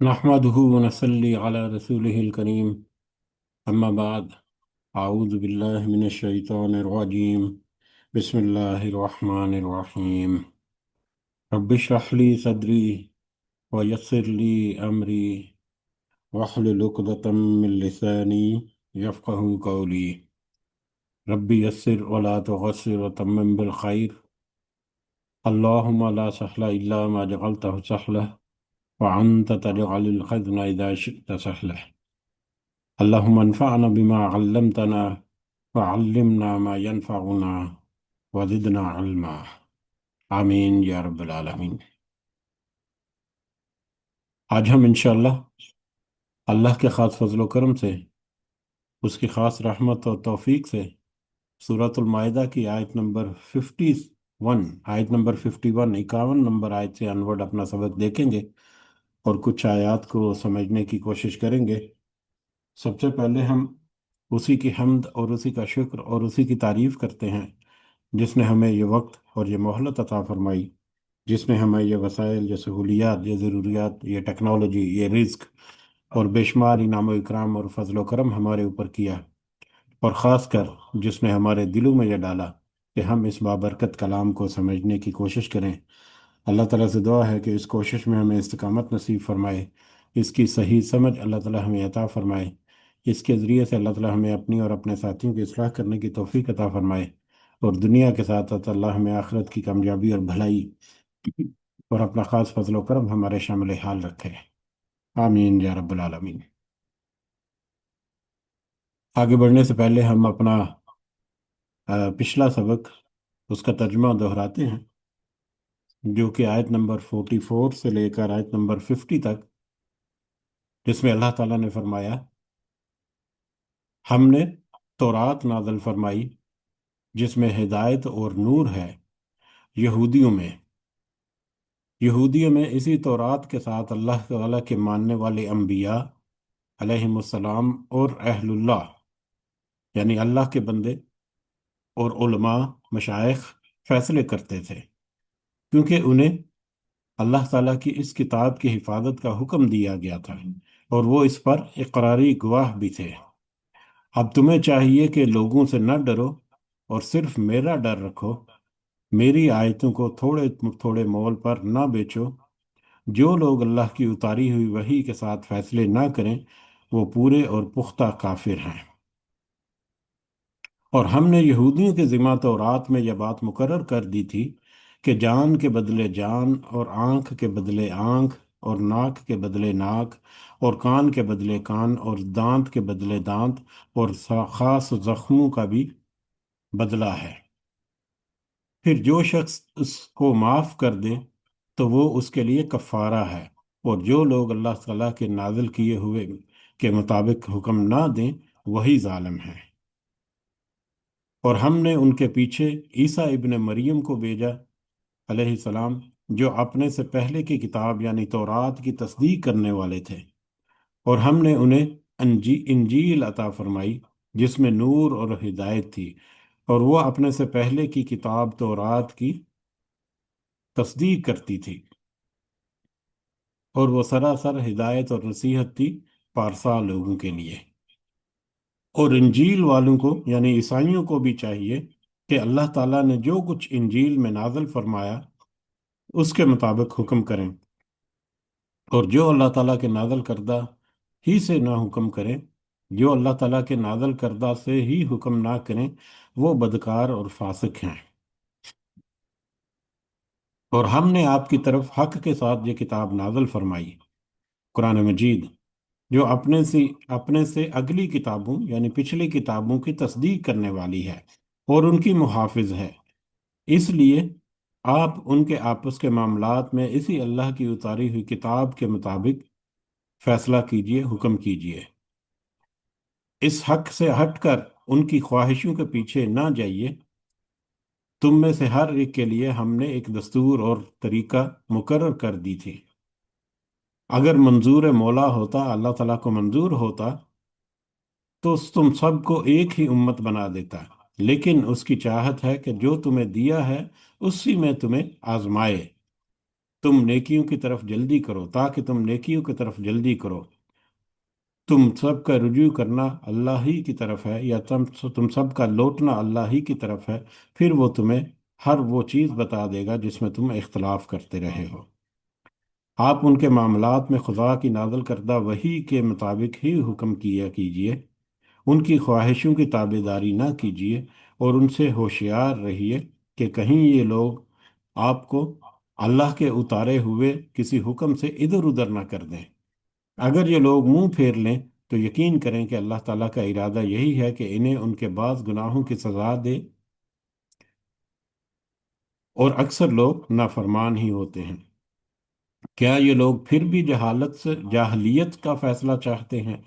نحمده ونصلي على رسوله الكريم. أما بعد، أعوذ بالله من الشيطان الرجيم. بسم الله الرحمن الرحيم. رب اشرح لي صدري ويسر لي أمري واحلل عقدة من لساني يفقه قولي. رب يسر ولا تعسر وتمم بالخير. اللهم لا سهل إلا ما جعلته سهلا وأنت تجعل الحزن إذا شئت سهلا. اللهم انفعنا بما علمتنا وعلمنا ما ينفعنا وزدنا علما. آمین یا رب العالمین۔ آج ہم انشاءاللہ اللہ کے خاص فضل و کرم سے، اس کی خاص رحمت اور توفیق سے، سورۃ المائدہ کی آیت نمبر 51، آیت نمبر 51، 51 نمبر آیت سے انورڈ اپنا سبق دیکھیں گے اور کچھ آیات کو سمجھنے کی کوشش کریں گے۔ سب سے پہلے ہم اسی کی حمد اور اسی کا شکر اور اسی کی تعریف کرتے ہیں جس نے ہمیں یہ وقت اور یہ مہلت عطا فرمائی، جس نے ہمیں یہ وسائل، یہ سہولیات، یہ ضروریات، یہ ٹیکنالوجی، یہ رزق اور بے شمار انعام و اکرام اور فضل و کرم ہمارے اوپر کیا، اور خاص کر جس نے ہمارے دلوں میں یہ ڈالا کہ ہم اس بابرکت کلام کو سمجھنے کی کوشش کریں۔ اللہ تعالیٰ سے دعا ہے کہ اس کوشش میں ہمیں استقامت نصیب فرمائے، اس کی صحیح سمجھ اللہ تعالیٰ ہمیں عطا فرمائے، اس کے ذریعے سے اللہ تعالیٰ ہمیں اپنی اور اپنے ساتھیوں کی اصلاح کرنے کی توفیق عطا فرمائے، اور دنیا کے ساتھ ساتھ اللہ ہمیں آخرت کی کامیابی اور بھلائی اور اپنا خاص فضل و کرم ہمارے شامل حال رکھے۔ آمین یا رب العالمین۔ آگے بڑھنے سے پہلے ہم اپنا پچھلا سبق، اس کا ترجمہ دہراتے ہیں، جو کہ آیت نمبر 44 سے لے کر آیت نمبر 50 تک، جس میں اللہ تعالیٰ نے فرمایا، ہم نے تورات نازل فرمائی جس میں ہدایت اور نور ہے یہودیوں میں اسی تورات کے ساتھ اللہ تعالیٰ کے ماننے والے انبیاء علیہم السلام اور اہل اللہ یعنی اللہ کے بندے اور علماء، مشائخ فیصلے کرتے تھے، کیونکہ انہیں اللہ تعالیٰ کی اس کتاب کی حفاظت کا حکم دیا گیا تھا اور وہ اس پر اقراری گواہ بھی تھے۔ اب تمہیں چاہیے کہ لوگوں سے نہ ڈرو اور صرف میرا ڈر رکھو، میری آیتوں کو تھوڑے تھوڑے مول پر نہ بیچو۔ جو لوگ اللہ کی اتاری ہوئی وحی کے ساتھ فیصلے نہ کریں وہ پورے اور پختہ کافر ہیں۔ اور ہم نے یہودیوں کے ذمہ تورات میں یہ بات مقرر کر دی تھی کہ جان کے بدلے جان اور آنکھ کے بدلے آنکھ اور ناک کے بدلے ناک اور کان کے بدلے کان اور دانت کے بدلے دانت اور خاص زخموں کا بھی بدلہ ہے۔ پھر جو شخص اس کو معاف کر دے تو وہ اس کے لیے کفارہ ہے، اور جو لوگ اللہ تعالیٰ کے نازل کیے ہوئے کے مطابق حکم نہ دیں وہی ظالم ہیں۔ اور ہم نے ان کے پیچھے عیسیٰ ابن مریم کو بھیجا علیہ السلام، جو اپنے سے پہلے کی کتاب یعنی تورات کی تصدیق کرنے والے تھے، اور ہم نے انہیں انجیل عطا فرمائی جس میں نور اور ہدایت تھی، اور وہ اپنے سے پہلے کی کتاب تورات کی تصدیق کرتی تھی، اور وہ سراسر ہدایت اور نصیحت تھی پارسا لوگوں کے لیے۔ اور انجیل والوں کو یعنی عیسائیوں کو بھی چاہیے کہ اللہ تعالیٰ نے جو کچھ انجیل میں نازل فرمایا اس کے مطابق حکم کریں، اور جو اللہ تعالیٰ کے نازل کردہ ہی سے نہ حکم کریں، جو اللہ تعالیٰ کے نازل کردہ سے ہی حکم نہ کریں، وہ بدکار اور فاسق ہیں۔ اور ہم نے آپ کی طرف حق کے ساتھ یہ کتاب نازل فرمائی، قرآن مجید، جو اپنے سے اگلی کتابوں یعنی پچھلی کتابوں کی تصدیق کرنے والی ہے اور ان کی محافظ ہے۔ اس لیے آپ ان کے آپس کے معاملات میں اسی اللہ کی اتاری ہوئی کتاب کے مطابق فیصلہ کیجئے، حکم کیجئے۔ اس حق سے ہٹ کر ان کی خواہشوں کے پیچھے نہ جائیے۔ تم میں سے ہر ایک کے لیے ہم نے ایک دستور اور طریقہ مقرر کر دی تھی۔ اگر منظور مولا ہوتا، اللہ تعالیٰ کو منظور ہوتا تو تم سب کو ایک ہی امت بنا دیتا، لیکن اس کی چاہت ہے کہ جو تمہیں دیا ہے اسی میں تمہیں آزمائے، تم نیکیوں کی طرف جلدی کرو، تاکہ تم نیکیوں کی طرف جلدی کرو، تم سب کا رجوع کرنا اللہ ہی کی طرف ہے، یا تم سب کا لوٹنا اللہ ہی کی طرف ہے، پھر وہ تمہیں ہر وہ چیز بتا دے گا جس میں تم اختلاف کرتے رہے ہو۔ آپ ان کے معاملات میں خدا کی نازل کردہ وحی کے مطابق ہی حکم کیا کیجیے، ان کی خواہشوں کی تابع داری نہ کیجیے، اور ان سے ہوشیار رہیے کہ کہیں یہ لوگ آپ کو اللہ کے اتارے ہوئے کسی حکم سے ادھر ادھر نہ کر دیں۔ اگر یہ لوگ منہ پھیر لیں تو یقین کریں کہ اللہ تعالیٰ کا ارادہ یہی ہے کہ انہیں ان کے بعض گناہوں کی سزا دے، اور اکثر لوگ نافرمان ہی ہوتے ہیں۔ کیا یہ لوگ پھر بھی جہالت سے جاہلیت کا فیصلہ چاہتے ہیں؟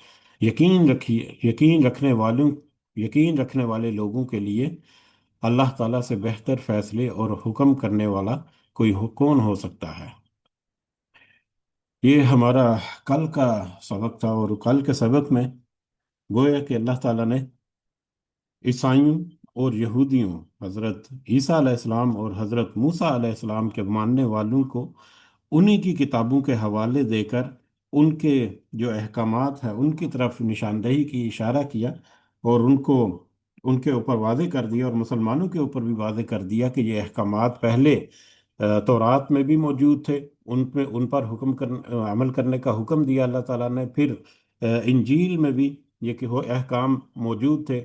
یقین رکھیے، یقین رکھنے والے لوگوں کے لیے اللہ تعالیٰ سے بہتر فیصلے اور حکم کرنے والا کوئی کون ہو سکتا ہے؟ یہ ہمارا کل کا سبق تھا، اور کل کے سبق میں گویا کہ اللہ تعالیٰ نے عیسائیوں اور یہودیوں، حضرت عیسیٰ علیہ السلام اور حضرت موسیٰ علیہ السلام کے ماننے والوں کو انہی کی کتابوں کے حوالے دے کر ان کے جو احکامات ہیں ان کی طرف نشاندہی کی، اشارہ کیا، اور ان کے اوپر واضح کر دیا، اور مسلمانوں کے اوپر بھی واضح کر دیا کہ یہ احکامات پہلے تورات میں بھی موجود تھے، ان پر عمل کرنے کا حکم دیا اللہ تعالیٰ نے، پھر انجیل میں بھی یہ کہ وہ احکام موجود تھے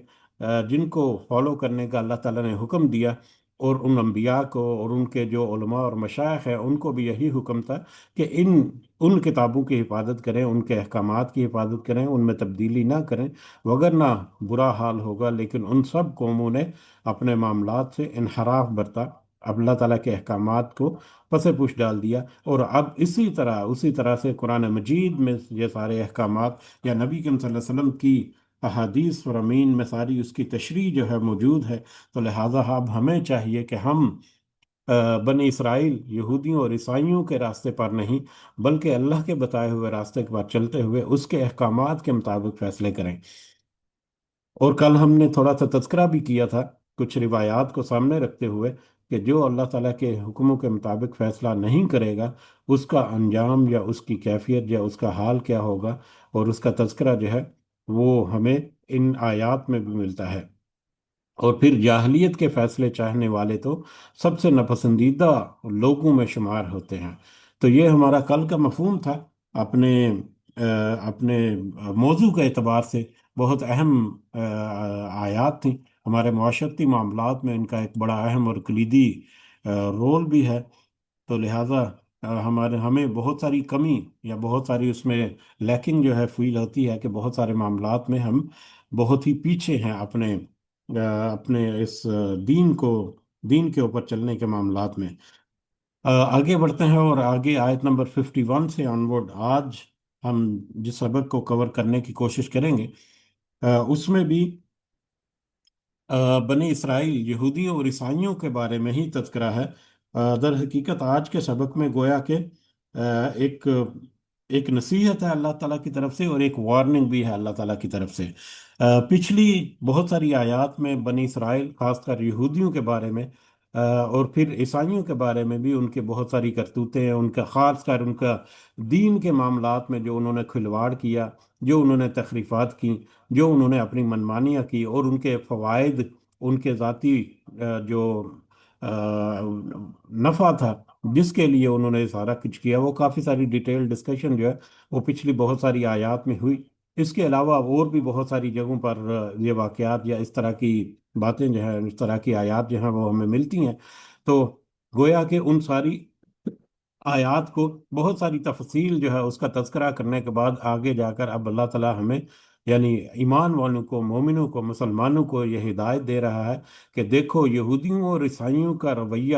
جن کو فالو کرنے کا اللہ تعالیٰ نے حکم دیا، اور ان انبیاء کو اور ان کے جو علماء اور مشائخ ہیں ان کو بھی یہی حکم تھا کہ ان کتابوں کی حفاظت کریں، ان کے احکامات کی حفاظت کریں، ان میں تبدیلی نہ کریں، وگرنہ برا حال ہوگا۔ لیکن ان سب قوموں نے اپنے معاملات سے انحراف برتا، اللہ تعالیٰ کے احکامات کو پس پوش ڈال دیا، اور اب اسی طرح سے قرآن مجید میں یہ سارے احکامات یا نبی کریم صلی اللہ علیہ وسلم کی احادیث فرامین میں ساری اس کی تشریح جو ہے موجود ہے۔ تو لہٰذا اب ہمیں چاہیے کہ ہم بنی اسرائیل، یہودیوں اور عیسائیوں کے راستے پر نہیں، بلکہ اللہ کے بتائے ہوئے راستے پر چلتے ہوئے اس کے احکامات کے مطابق فیصلے کریں۔ اور کل ہم نے تھوڑا سا تذکرہ بھی کیا تھا کچھ روایات کو سامنے رکھتے ہوئے کہ جو اللہ تعالیٰ کے حکموں کے مطابق فیصلہ نہیں کرے گا اس کا انجام یا اس کی کیفیت یا اس کا حال کیا ہوگا، اور اس کا تذکرہ جو ہے وہ ہمیں ان آیات میں بھی ملتا ہے۔ اور پھر جاہلیت کے فیصلے چاہنے والے تو سب سے ناپسندیدہ لوگوں میں شمار ہوتے ہیں۔ تو یہ ہمارا کل کا مفہوم تھا، اپنے اپنے موضوع کے اعتبار سے بہت اہم آیات تھیں، ہمارے معاشرتی معاملات میں ان کا ایک بڑا اہم اور کلیدی رول بھی ہے۔ تو لہٰذا ہمیں بہت ساری کمی یا بہت ساری اس میں لیکنگ جو ہے فیل ہوتی ہے کہ بہت سارے معاملات میں ہم بہت ہی پیچھے ہیں اپنے اس دین کے اوپر چلنے کے معاملات میں۔ آگے بڑھتے ہیں، اور آگے آیت نمبر 51 سے آنورڈ آج ہم جس سبق کو کور کرنے کی کوشش کریں گے اس میں بھی بنی اسرائیل، یہودیوں اور عیسائیوں کے بارے میں ہی تذکرہ ہے۔ در حقیقت آج کے سبق میں گویا کہ ایک ایک نصیحت ہے اللہ تعالیٰ کی طرف سے، اور ایک وارننگ بھی ہے اللہ تعالیٰ کی طرف سے۔ پچھلی بہت ساری آیات میں بنی اسرائیل، خاص کر یہودیوں کے بارے میں اور پھر عیسائیوں کے بارے میں بھی ان کے بہت ساری کرتوتیں ہیں، ان کا خاص کر ان کا دین کے معاملات میں جو انہوں نے کھلواڑ کیا، جو انہوں نے تخریفات کی، جو انہوں نے اپنی منمانیاں کی، اور ان کے فوائد، ان کے ذاتی جو نفع تھا جس کے لیے انہوں نے سارا کچھ کیا، وہ کافی ساری ڈیٹیل ڈسکشن جو ہے وہ پچھلی بہت ساری آیات میں ہوئی۔ اس کے علاوہ اور بھی بہت ساری جگہوں پر یہ واقعات یا اس طرح کی باتیں جو ہیں، اس طرح کی آیات جو ہیں وہ ہمیں ملتی ہیں۔ تو گویا کہ ان ساری آیات کو بہت ساری تفصیل جو ہے اس کا تذکرہ کرنے کے بعد آگے جا کر اب اللہ تعالیٰ ہمیں، یعنی ایمان والوں کو، مومنوں کو، مسلمانوں کو یہ ہدایت دے رہا ہے کہ دیکھو یہودیوں اور عیسائیوں کا رویہ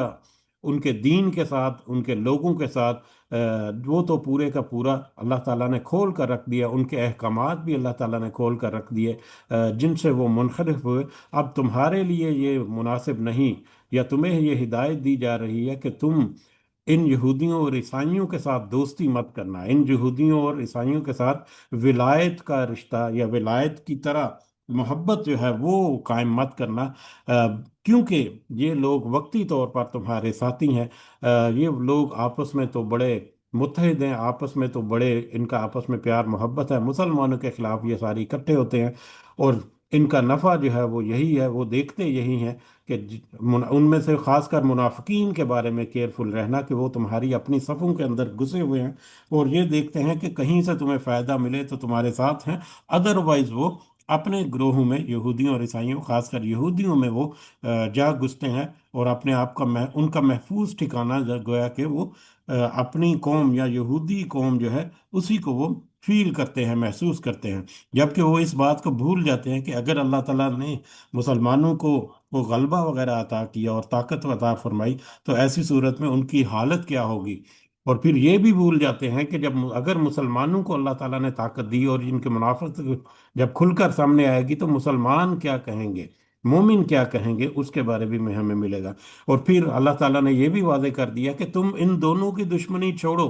ان کے دین کے ساتھ، ان کے لوگوں کے ساتھ وہ تو پورے کا پورا اللہ تعالیٰ نے کھول کر رکھ دیا، ان کے احکامات بھی اللہ تعالیٰ نے کھول کر رکھ دیے جن سے وہ منحرف ہوئے۔ اب تمہارے لیے یہ مناسب نہیں، یا تمہیں یہ ہدایت دی جا رہی ہے کہ تم ان یہودیوں اور عیسائیوں کے ساتھ دوستی مت کرنا، ان یہودیوں اور عیسائیوں کے ساتھ ولایت کا رشتہ یا ولایت کی طرح मोहब्बत जो है वो कायम मत करना, क्योंकि ये लोग वक्ती तौर पर तुम्हारे साथी हैं। ये लोग आपस में तो बड़े मुत्तहिद हैं, आपस में तो बड़े, इनका आपस में प्यार मोहब्बत है, मुसलमानों के खिलाफ ये सारे इकट्ठे होते हैं। और इनका नफ़ा जो है वो यही है, वो देखते यही हैं कि उनमें से खासकर मुनाफिकीन के बारे में केयरफुल रहना कि वो तुम्हारी अपनी सफ़ों के अंदर घुसे हुए हैं और ये देखते हैं कि कहीं से तुम्हें फ़ायदा मिले तो तुम्हारे साथ हैं, अदरवाइज वो अपने ग्रोहों में, यहूदियों और ईसाइयों, खासकर यहूदियों में वो जा घुसते हैं और अपने आप का उनका महफूज ठिकाना गोया कि वो अपनी कौम या यहूदी कौम जो है उसी को वो फील करते हैं, महसूस करते हैं। जबकि वो इस बात को भूल जाते हैं कि अगर अल्लाह ताला ने मुसलमानों को वो गलबा वगैरह अता किया और ताकत अता फरमाई, तो ऐसी सूरत में उनकी हालत क्या होगी। और फिर ये भी भूल जाते हैं कि जब अगर मुसलमानों को अल्लाह ताला ने ताकत दी और इनके मुनाफिक जब खुलकर सामने आएगी तो मुसलमान क्या कहेंगे, मोमिन क्या कहेंगे, उसके बारे भी में हमें मिलेगा। और फिर अल्लाह ताला ने यह भी वादे कर दिया कि तुम इन दोनों की दुश्मनी छोड़ो,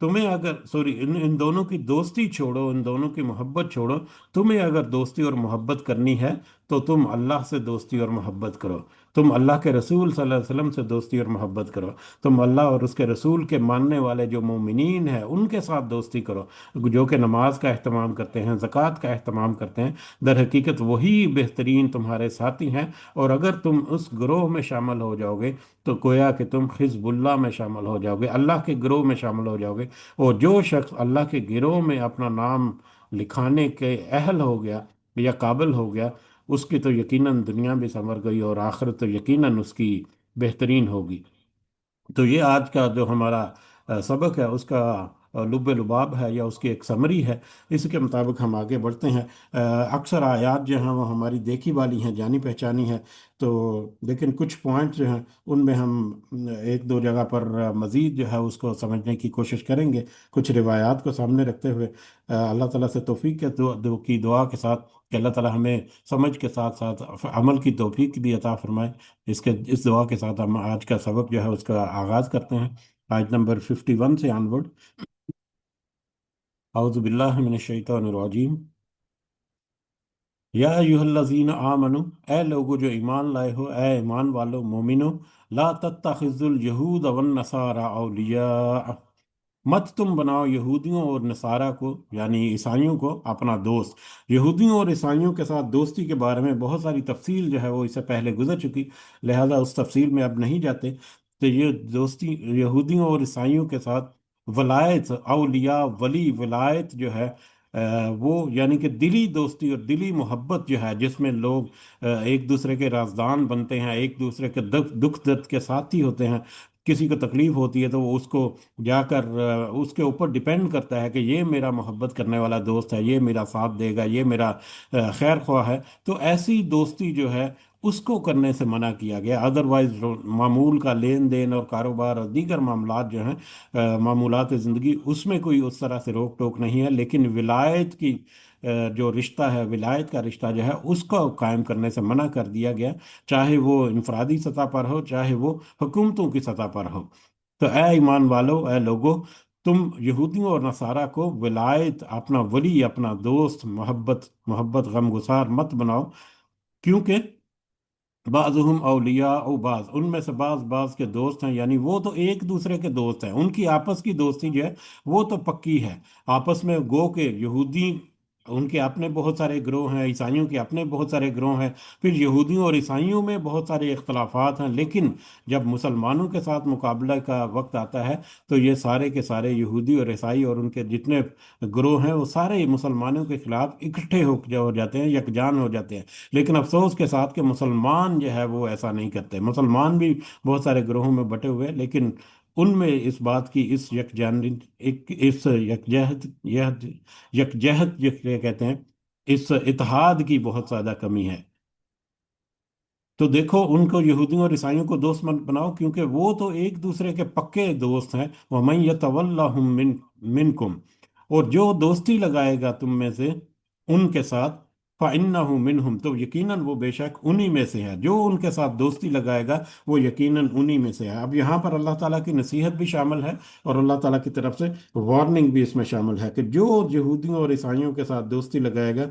तुम्हें अगर सॉरी इन इन दोनों की दोस्ती छोड़ो, इन दोनों की मोहब्बत छोड़ो। तुम्हें अगर दोस्ती और मोहब्बत करनी है तो तुम अल्लाह से दोस्ती और मोहब्बत करो, तुम अल्लाह के रसूल सल्लल्लाहु अलैहि वसल्लम से दोस्ती और मोहब्बत करो, तुम अल्लाह और उसके रसूल के मानने वाले जो मोमिनीन हैं उनके साथ दोस्ती करो, जो कि नमाज का अहतमाम करते हैं, ज़कात का अहतमाम करते हैं। दर हकीकत वही बेहतरीन तुम्हारे साथी हैं। और अगर तुम उस ग्रोह में शामिल हो जाओगे तो गोया कि तुम हिजबुल्लाह में शामिल हो जाओगे, अल्लाह के गिरोह में शामिल हो जाओगे। और जो शख्स अल्लाह के गिरोह में अपना नाम लिखाने के अहल हो गया या काबिल हो गया, उसकी तो यकीनन दुनिया भी संवर गई और आखिरत तो यकीनन उसकी बेहतरीन होगी। तो ये आज का जो हमारा सबक है उसका लुब्बे लुबाब है या उसकी एक समरी है। इसके मुताबिक हम आगे बढ़ते हैं। अक्सर आयात जो हैं वो हमारी देखी वाली हैं, जानी पहचानी है। तो लेकिन कुछ पॉइंट जो हैं उनमें हम एक दो जगह पर मज़ीद जो है उसको समझने की कोशिश करेंगे, कुछ रिवायात को सामने रखते हुए। अल्लाह ताला से तौफीक के की दुआ के साथ कि अल्लाह ताला हमें समझ के साथ साथ अमल की तौफीक भी अता फरमाए। इस दुआ के साथ हम आज का सबक जो है उसका आगाज करते हैं। आज नंबर 51 से ऑनवर्ड। औज़ु बिल्लाहि मिनश शैतानिर रजीम। या अय्युहल्लज़ीना आमनु, ए लोगो जो ईमान लाए हो, ए ईमान वालो मोमिनो, ला तत्तखिज़ुल यहूद वन नसारा औलिया, मत तुम बनाओ यहूदियों और नसारा को यानी ईसाइयों को अपना दोस्त। यहूदियों और ईसाइयों के साथ दोस्ती के बारे में बहुत सारी तफसील जो है वो इससे पहले गुजर चुकी, लिहाजा उस तफसील में अब नहीं जाते। तो ये दोस्ती यहूदियों और ईसाइयों के साथ वलायत, औलिया, वली, वलायत जो है वो यानी कि दिली दोस्ती और दिली मोहब्बत जो है जिसमें लोग एक दूसरे के राजदान बनते हैं, एक दूसरे के दुख दुख दर्द के साथी होते हैं। किसी को तकलीफ होती है तो वो उसको जाकर उसके ऊपर डिपेंड करता है कि ये मेरा मोहब्बत करने वाला दोस्त है, ये मेरा साथ देगा, ये मेरा खैर ख्वाह है। तो ऐसी दोस्ती जो है उसको करने से मना किया गया। अदरवाइज मामूल का लेन देन और कारोबार और दीगर मामलात जो हैं, मामूलात ज़िंदगी, उसमें कोई उस तरह से रोक टोक नहीं है। लेकिन विलायत की जो रिश्ता है, विलायत का रिश्ता जो है उसको कायम करने से मना कर दिया गया, चाहे वो इनफरादी सतह पर हो, चाहे वो हुकूमतों की सतह पर हो। तो ए ईमान वालो, ए लोगो, तुम यहूदियों और नसारा को विलायत, अपना वली, अपना दोस्त, मोहब्बत मोहब्बत गमगुसार मत बनाओ, क्योंकि बाज़ुहुम औलिया ओ बाज़, उनमें से बाज़ बाज़ के दोस्त हैं, यानी वो तो एक दूसरे के दोस्त हैं, उनकी आपस की दोस्ती जो है वो तो पक्की है। आपस में गो के यहूदी, उनके अपने बहुत सारे गिरोह हैं, ईसाइयों के अपने बहुत सारे गिरोह हैं, फिर यहूदियों और ईसाइयों में बहुत सारे इख्तलाफात हैं। लेकिन जब मुसलमानों के साथ मुकाबला का वक्त आता है तो ये सारे के सारे यहूदी और ईसाई और उनके जितने गिरोह हैं वो सारे मुसलमानों के खिलाफ इकट्ठे हो जाते हैं, यकजान हो जाते हैं। लेकिन अफसोस के साथ कि मुसलमान जो है वो ऐसा नहीं करते। मुसलमान भी बहुत सारे ग्रोहों में बटे हुए हैं, लेकिन उनमें इस बात की, इस यकजान एक इस यकजहत यकजहत जिसे कहते हैं, इस इत्तेहाद की बहुत ज़्यादा कमी है। तो देखो, उनको यहूदियों और ईसाइयों को दोस्त मत बनाओ, क्योंकि वो तो एक दूसरे के पक्के दोस्त हैं। वमन यतवल्लाहुम मिनकुम, और जो दोस्ती लगाएगा तुम में से उनके साथ, फ़इन्नहु मिनहुम, तो यकीनन वो बेशक उन्हीं में से है। जो उनके साथ दोस्ती लगाएगा वो यकीनन उन्हीं में से है। अब यहाँ पर अल्लाह ताला की नसीहत भी शामिल है और अल्लाह ताला की तरफ से वार्निंग भी इसमें शामिल है कि जो यहूदियों और ईसाइयों के साथ दोस्ती लगाएगा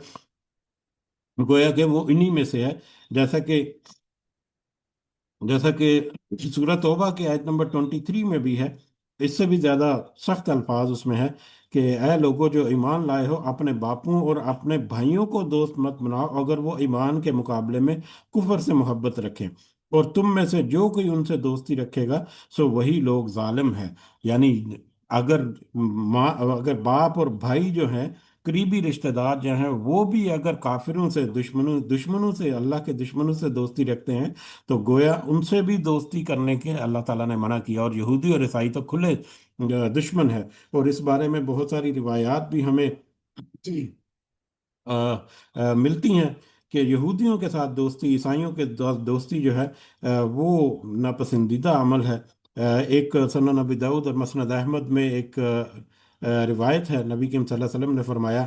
गोया कि वो इन्हीं में से है। जैसा कि जैसा कि सूरह तौबा की आयत नंबर 23 में भी है, इससे भी ज्यादा सख्त अल्फाज उसमें है कि ऐ लोगों जो ईमान लाए हो, अपने बापों और अपने भाइयों को दोस्त मत बनाओ अगर वो ईमान के मुकाबले में कुफर से मोहब्बत रखें, और तुम में से जो कोई उनसे दोस्ती रखेगा सो वही लोग जालिम है। यानी अगर माँ, अगर बाप और भाई जो हैं, करीबी रिश्तेदार जो हैं, वो भी अगर काफिरों से, दुश्मनों दुश्मनों से, अल्लाह के दुश्मनों से दोस्ती रखते हैं, तो गोया उनसे भी दोस्ती करने के अल्लाह ताला ने मना किया। और यहूदी और ईसाई तो खुले दुश्मन है। और इस बारे में बहुत सारी रिवायात भी हमें मिलती हैं कि यहूदियों के साथ दोस्ती, ईसाइयों के दोस्ती जो है वो नापसंदीदा अमल है। एक सुनन नबी दाऊद और मसनद अहमद में एक रिवायत है, नबी करीम सल्लल्लाहु अलैहि वसल्लम ने फरमाया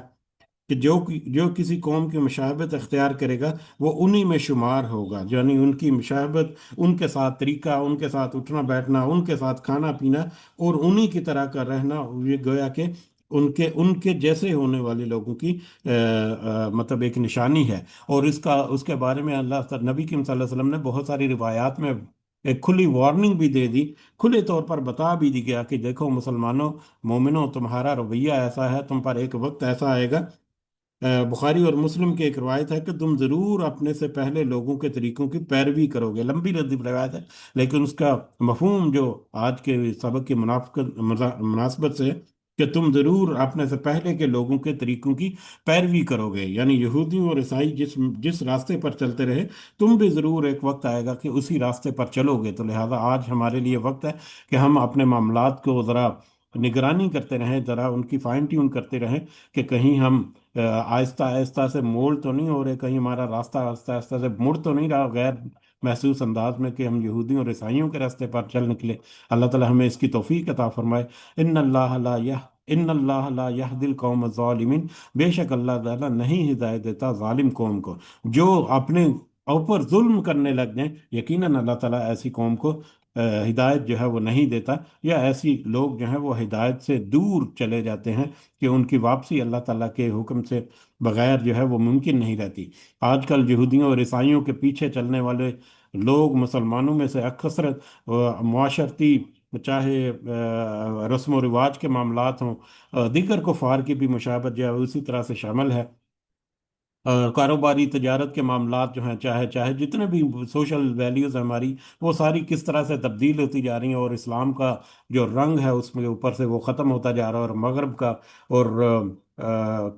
कि जो किसी कौम की मुशाहबत अख्तियार करेगा वो उन्हीं में शुमार होगा। यानी उनकी मुशाहबत, उनके साथ तरीका, उनके साथ उठना बैठना, उनके साथ खाना पीना और उन्हीं की तरह का रहना, ये गोया कि उनके उनके जैसे होने वाले लोगों की मतलब एक निशानी है। और इसका उसके बारे में नबी करीम सल्लल्लाहु अलैहि वसल्लम ने बहुत सारी रिवायात में एक खुली वार्निंग भी दे दी, खुले तौर पर बता भी दी गया कि देखो मुसलमानों, मोमिनों, तुम्हारा रवैया ऐसा है, तुम पर एक वक्त ऐसा आएगा। बुखारी और मुस्लिम की एक रवायत है कि तुम जरूर अपने से पहले लोगों के तरीकों की पैरवी करोगे। लंबी रद्दी रवायत है, लेकिन उसका मफहूम जो आज के सबक की मुनासबत से है कि तुम जरूर अपने से पहले के लोगों के तरीकों की पैरवी करोगे। यानी यहूदी और ईसाई जिस जिस रास्ते पर चलते रहे, तुम भी जरूर एक वक्त आएगा कि उसी रास्ते पर चलोगे। तो लिहाजा आज हमारे लिए वक्त है कि हम अपने मामलात को ज़रा निगरानी करते रहें, ज़रा उनकी फाइन ट्यून करते रहें कि कहीं हम आहिस्ता आहिस्ता से मोड़ तो नहीं हो रहे, कहीं हमारा रास्ता आहिस्ता आहिस्ता से मुड़ तो नहीं रहा गैर महसूस अंदाज में कि हम यहूदियों और ईसाइयों के रास्ते पर चल निकले। अल्लाह ताला हमें इसकी तौफीक अता फरमाए। इन अल्लाह ला यहदिल कौम ज़ालिमीन, बेशक अल्लाह ताला नहीं हिदायत देता जालिम कौम को। जो अपने ऊपर जुल्म करने लग जाए, यकीनन अल्लाह ताला ऐसी कौम को हिदायत जो है वो नहीं देता, या ऐसी लोग जो हैं वो हिदायत से दूर चले जाते हैं कि उनकी वापसी अल्लाह ताला के हुक्म से बगैर जो है वो मुमकिन नहीं रहती। आजकल यहूदियों और ईसाइयों के पीछे चलने वाले लोग मुसलमानों में से अक्सर मुआशरती, चाहे रस्म व रिवाज के मामलात हों, दीगर कुफार की भी मुशाबत जो है उसी तरह से शामिल है। कारोबारी तजारत के मामलात जो हैं, चाहे चाहे जितने भी सोशल वैल्यूज़ हैं हमारी, वो सारी किस तरह से तब्दील होती जा रही हैं, और इस्लाम का जो रंग है उसमें ऊपर से वो ख़त्म होता जा रहा है, और मगरब का और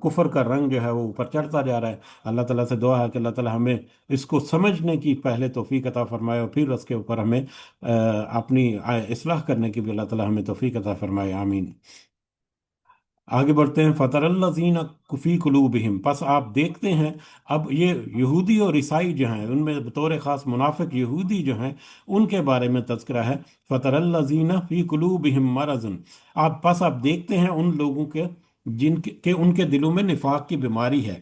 कुफर का रंग जो है वो ऊपर चढ़ता जा रहा है। अल्लाह ताला से दुआ है कि अल्लाह ताला हमें इसको समझने की पहले तौफीक अता फरमाए, और फिर उसके ऊपर हमें अपनी इस्लाह करने की भी अल्लाह ताला हमें तौफीक अता फरमाए। आमीन। आगे बढ़ते हैं। फ़तरल्लज़ीना कुफ़ी कुलूबिहिम, बस आप देखते हैं। अब ये यहूदी और ईसाई जो हैं, उनमें बतौर ख़ास मुनाफिक यहूदी जो हैं, उनके बारे में तज़किरा है। फ़तरल्लज़ीना फ़ी कुलूबिहिम मरज़ुन, आप बस आप देखते हैं उन लोगों के जिनके उनके दिलों में निफाक की बीमारी है।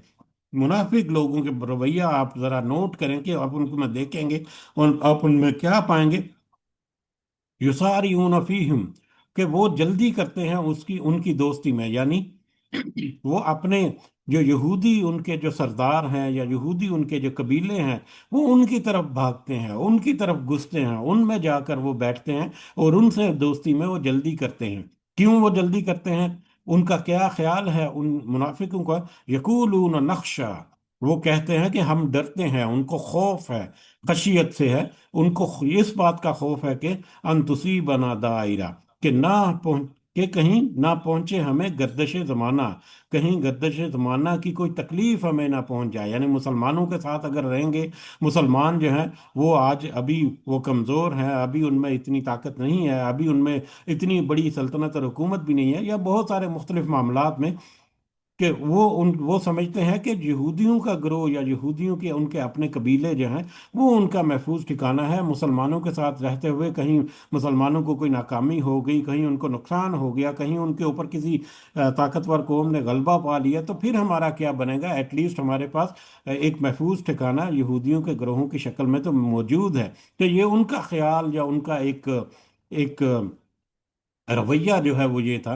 मुनाफिक लोगों के रवैया आप ज़रा नोट करें कि आप उनको में देखेंगे, और आप उनमें क्या पाएंगे। युसारियून फीहिम, कि वो जल्दी करते हैं उसकी उनकी दोस्ती में। यानी वो अपने जो यहूदी उनके जो सरदार हैं, या यहूदी उनके जो कबीले हैं, वो उनकी तरफ भागते हैं, उनकी तरफ घुसते हैं, उनमें जाकर वो बैठते हैं, और उनसे दोस्ती में वो जल्दी करते हैं। क्यों वो जल्दी करते हैं? उनका क्या ख्याल है उन मुनाफिकों का? यकूलून नक्शा, वो कहते हैं कि हम डरते हैं, उनको खौफ है, खशियत से है, उनको इस बात का खौफ है कि अन तुसीबना दायरा, कि ना पहुंच के कहीं ना पहुंचे हमें गर्दिश जमाना, कहीं गर्दिश जमाना की कोई तकलीफ हमें ना पहुंच जाए। यानी मुसलमानों के साथ अगर रहेंगे, मुसलमान जो हैं वो आज अभी वो कमज़ोर हैं, अभी उनमें इतनी ताकत नहीं है, अभी उनमें इतनी बड़ी सल्तनत और हुकूमत भी नहीं है, या बहुत सारे मुख्तलिफ मामलात में, कि वो समझते हैं कि यहूदियों का ग्रोह या यहूदियों के उनके अपने कबीले जो हैं वो उनका महफूज ठिकाना है। मुसलमानों के साथ रहते हुए कहीं मुसलमानों को कोई नाकामी हो गई, कहीं उनको नुकसान हो गया, कहीं उनके ऊपर किसी ताकतवर कौम ने गलबा पा लिया, तो फिर हमारा क्या बनेगा? एटलीस्ट हमारे पास एक महफूज ठिकाना यहूदियों के ग्रोहों की शक्ल में तो मौजूद है। तो ये उनका ख्याल या उनका एक एक रवैया जो है वो ये था।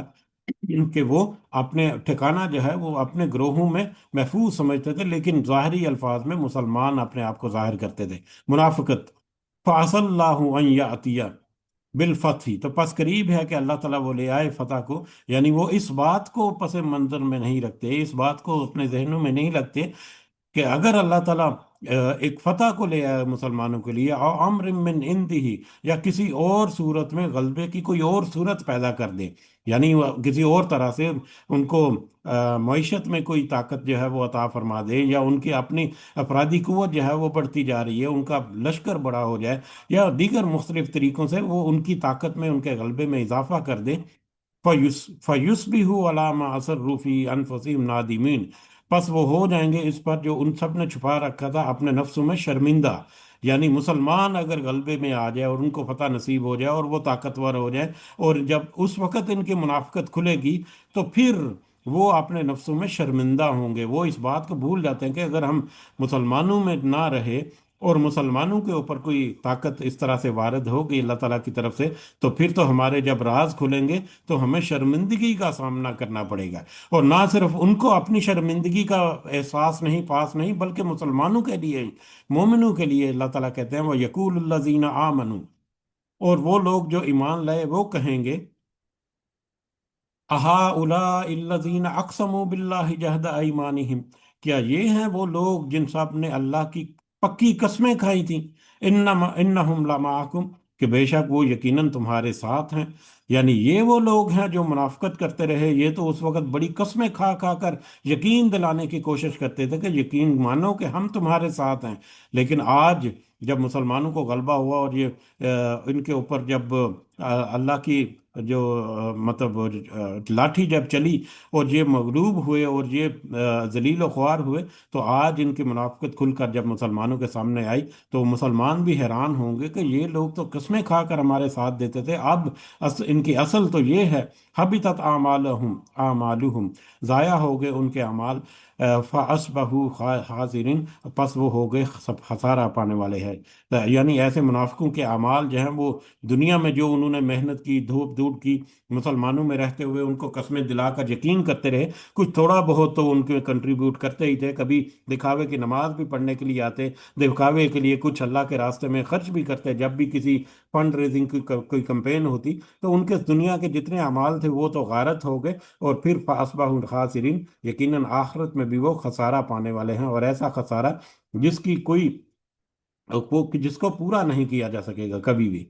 کہ وہ اپنے ٹھکانہ جو ہے وہ اپنے گروہوں میں محفوظ سمجھتے تھے، لیکن ظاہری الفاظ میں مسلمان اپنے آپ کو ظاہر کرتے تھے، منافقت۔ فَعَسَى اللَّهُ أَن يَأْتِيَ بالفتح، تو پس قریب ہے کہ اللہ تعالیٰ وہ لے آئے فتح کو، یعنی وہ اس بات کو پس منظر میں نہیں رکھتے، اس بات کو اپنے ذہنوں میں نہیں رکھتے کہ اگر اللہ تعالیٰ ایک فتح کو لے آئے مسلمانوں کے لیے، اور امر من ہی، یا کسی اور صورت میں غلبے کی کوئی اور صورت پیدا کر دے، یعنی وہ کسی اور طرح سے ان کو معیشت میں کوئی طاقت جو ہے وہ عطا فرما دے، یا ان کی اپنی افرادی قوت جو ہے وہ بڑھتی جا رہی ہے، ان کا لشکر بڑا ہو جائے، یا دیگر مختلف طریقوں سے وہ ان کی طاقت میں، ان کے غلبے میں اضافہ کر دے، فَيُصْبِحُوا عَلَىٰ مَا أَسَرُّوا فِي أَنفُسِهِمْ نَادِمِينَ، پس وہ ہو جائیں گے اس پر جو ان سب نے چھپا رکھا تھا اپنے نفسوں میں شرمندہ۔ یعنی مسلمان اگر غلبے میں آ جائے اور ان کو فتح نصیب ہو جائے اور وہ طاقتور ہو جائے، اور جب اس وقت ان کی منافقت کھلے گی، تو پھر وہ اپنے نفسوں میں شرمندہ ہوں گے، وہ اس بات کو بھول جاتے ہیں کہ اگر ہم مسلمانوں میں نہ رہے اور مسلمانوں کے اوپر کوئی طاقت اس طرح سے وارد ہوگی اللہ تعالیٰ کی طرف سے، تو پھر تو ہمارے جب راز کھلیں گے تو ہمیں شرمندگی کا سامنا کرنا پڑے گا۔ اور نہ صرف ان کو اپنی شرمندگی کا احساس نہیں، پاس نہیں، بلکہ مسلمانوں کے لیے، مومنوں کے لیے اللہ تعالیٰ کہتے ہیں وہ یقول الذین آمنو، اور وہ لوگ جو ایمان لائے وہ کہیں گے، اہؤلاء الذین اقسموا باللہ جہد ایمانہم، کیا یہ ہیں وہ لوگ جن سب نے اللہ کی پکی قسمیں کھائی تھیں، انہم لمعکم، کہ بے شک وہ یقیناً تمہارے ساتھ ہیں۔ یعنی یہ وہ لوگ ہیں جو منافقت کرتے رہے، یہ تو اس وقت بڑی قسمیں کھا کھا کر یقین دلانے کی کوشش کرتے تھے کہ یقین مانو کہ ہم تمہارے ساتھ ہیں، لیکن آج جب مسلمانوں کو غلبہ ہوا اور یہ ان کے اوپر جب اللہ کی جو مطلب لاٹھی جب چلی اور یہ مغلوب ہوئے اور یہ ذلیل و خوار ہوئے، تو آج ان کی منافقت کھل کر جب مسلمانوں کے سامنے آئی تو مسلمان بھی حیران ہوں گے کہ یہ لوگ تو قسمیں کھا کر ہمارے ساتھ دیتے تھے، اب ان کی اصل تو یہ ہے، حبطت اعمالہم، ضائع ہو گئے ان کے اعمال، فَأَصْبَحُوا خَاسِرِينَ، پس وہ ہو گئے سب خسارہ پانے والے ہیں۔ یعنی ایسے منافقوں کے اعمال جو ہیں وہ دنیا میں جو انہوں نے محنت کی، دھوپ دھوپ کی، مسلمانوں میں رہتے ہوئے ان کو قسمیں دلا کر یقین کرتے رہے، کچھ تھوڑا بہت تو ان کے کنٹریبیوٹ کرتے ہی تھے، کبھی دکھاوے کی نماز بھی پڑھنے کے لیے آتے، دکھاوے کے لیے کچھ اللہ کے راستے میں خرچ بھی کرتے، جب بھی کسی فنڈ ریزنگ کی کوئی کمپین ہوتی تو ان کے دنیا کے جتنے اعمال تھے وہ تو غارت ہو گئے، اور پھر فَأَصْبَحُوا خَاسِرِينَ، یقیناً آخرت میں بھی وہ خسارہ پانے والے ہیں، اور ایسا خسارہ جس کی کوئی جس کو پورا نہیں کیا جا سکے گا کبھی بھی۔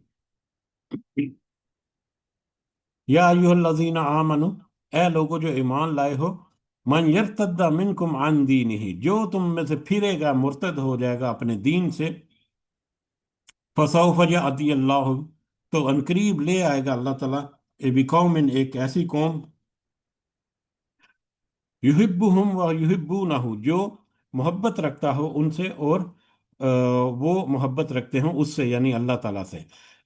یا ایوہ الذین آمنو، اے لوگو جو ایمان لائے ہو، من یرتد منکم عن دینہ، جو تم میں سے پھرے گا، مرتد ہو جائے گا اپنے دین سے، فسوف یأتی اللہ، تو انقریب لے آئے گا اللہ تعالیٰ، بقوم، ایک ایسی قوم، یحبہم و یحبونہ، جو محبت رکھتا ہو ان سے اور آ، وہ محبت رکھتے ہوں اس سے، یعنی اللہ تعالیٰ سے۔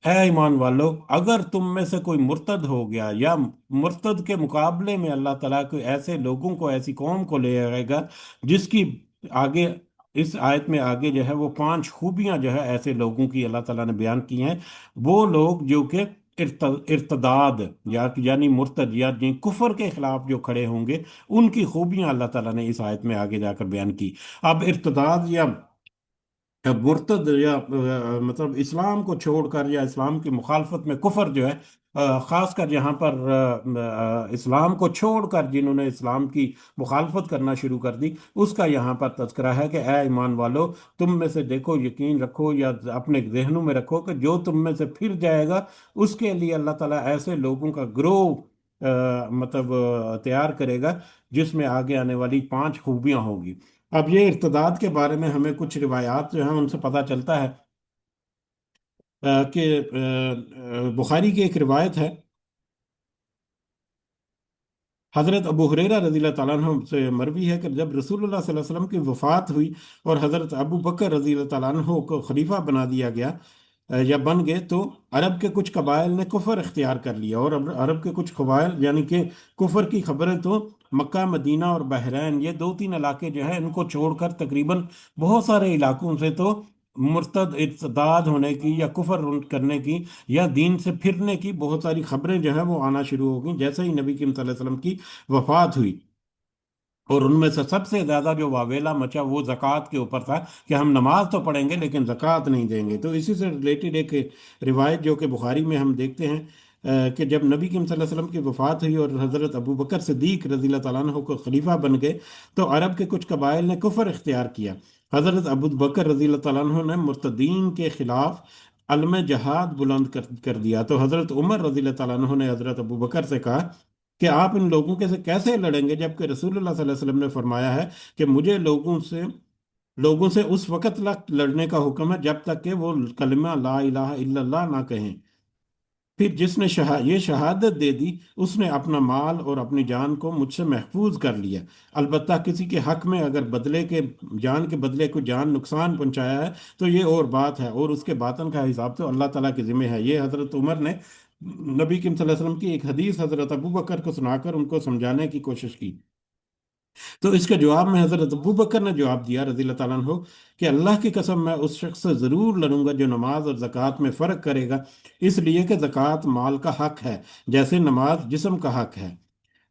اے ایمان والو، اگر تم میں سے کوئی مرتد ہو گیا، یا مرتد کے مقابلے میں اللہ تعالیٰ کو ایسے لوگوں کو، ایسی قوم کو لے آئے گا جس کی آگے اس آیت میں آگے جو ہے وہ 5 خوبیاں جو ہے ایسے لوگوں کی اللہ تعالیٰ نے بیان کی ہیں، وہ لوگ جو کہ ارتداد، یا یعنی مرتد، یا جن کفر کے خلاف جو کھڑے ہوں گے، ان کی خوبیاں اللہ تعالیٰ نے اس آیت میں آگے جا کر بیان کی۔ اب ارتداد یا مرتد، یا مطلب اسلام کو چھوڑ کر یا اسلام کی مخالفت میں کفر جو ہے، خاص کر یہاں پر اسلام کو چھوڑ کر جنہوں نے اسلام کی مخالفت کرنا شروع کر دی، اس کا یہاں پر تذکرہ ہے کہ اے ایمان والو، تم میں سے دیکھو، یقین رکھو یا اپنے ذہنوں میں رکھو کہ جو تم میں سے پھر جائے گا اس کے لیے اللہ تعالیٰ ایسے لوگوں کا گروہ مطلب تیار کرے گا جس میں آگے آنے والی 5 خوبیاں ہوگی۔ اب یہ ارتداد کے بارے میں ہمیں کچھ روایات جو ہیں ان سے پتہ چلتا ہے کہ بخاری کی ایک روایت ہے، حضرت ابو ہریرہ رضی اللہ تعالیٰ عنہ سے مروی ہے کہ جب رسول اللہ صلی اللہ علیہ وسلم کی وفات ہوئی اور حضرت ابو بکر رضی اللہ تعالیٰ عنہ کو خلیفہ بنا دیا گیا، یا بن گئے، تو عرب کے کچھ قبائل نے کفر اختیار کر لیا، اور عرب کے کچھ قبائل، یعنی کہ کفر کی خبریں تو مکہ، مدینہ اور بحرین، یہ 2 3 علاقے جو ہیں ان کو چھوڑ کر تقریباً بہت سارے علاقوں سے تو मुर्तद इर्तदाद होने की या कुफर करने की या दीन से फिरने की बहुत सारी खबरें जो है वो आना शुरू हो गई जैसे ही नबी करीम सल्लल्लाहु अलैहि वसल्लम की वफात हुई। और उनमें से सबसे ज्यादा जो वावेला मचा वो जक़ात के ऊपर था कि हम नमाज तो पढ़ेंगे लेकिन जक़ात नहीं देंगे। तो इसी से रिलेटेड एक रिवायत जो कि बुखारी में हम देखते हैं कि जब नबी करीम सल्लल्लाहु अलैहि वसल्लम की वफात हुई और हज़रत अबू बकर सिद्दीक रज़ी अल्लाह तआला अन्हु को खलीफा बन गए, तो अरब के कुछ कबाइल ने कुफर इख्तियार किया। हज़रत अबू बकर रज़ी अल्लाह तआला अन्हु ने मुर्तदीन के खिलाफ अलम जहाद बुलंद कर दिया। तो हज़रत उमर रज़ी अल्लाह तआला अन्हु ने हज़रत अबू बकर से कहा कि आप इन लोगों के से कैसे लड़ेंगे जबकि रसूलुल्लाह सल्लल्लाहु अलैहि वसल्लम ने फरमाया है कि मुझे लोगों से उस वक़्त तक लड़ने का हुक्म है जब तक कि वो कलिमा ला इलाहा इल्लल्लाह ना कहें। फिर जिसने ये शहादत दे दी उसने अपना माल और अपनी जान को मुझसे महफूज कर लिया। अलबत्ता किसी के हक में अगर बदले के जान के बदले को जान नुकसान पहुंचाया है तो ये और बात है, और उसके बातन का हिसाब तो अल्लाह ताला के जिम्मे है। ये हजरत उमर ने नबी करीम सल्लल्लाहु अलैहि वसल्लम की एक हदीस हजरत अबू बकर को सुनाकर उनको समझाने की कोशिश की। तो इसके जवाब में हजरत अबू बकर ने जवाब दिया रजी अल्लाह ताला अन्हु कि अल्लाह की कसम मैं उस शख्स से जरूर लड़ूंगा जो नमाज और ज़कात में फ़र्क करेगा, इसलिए कि ज़कात माल का हक है जैसे नमाज जिस्म का हक है।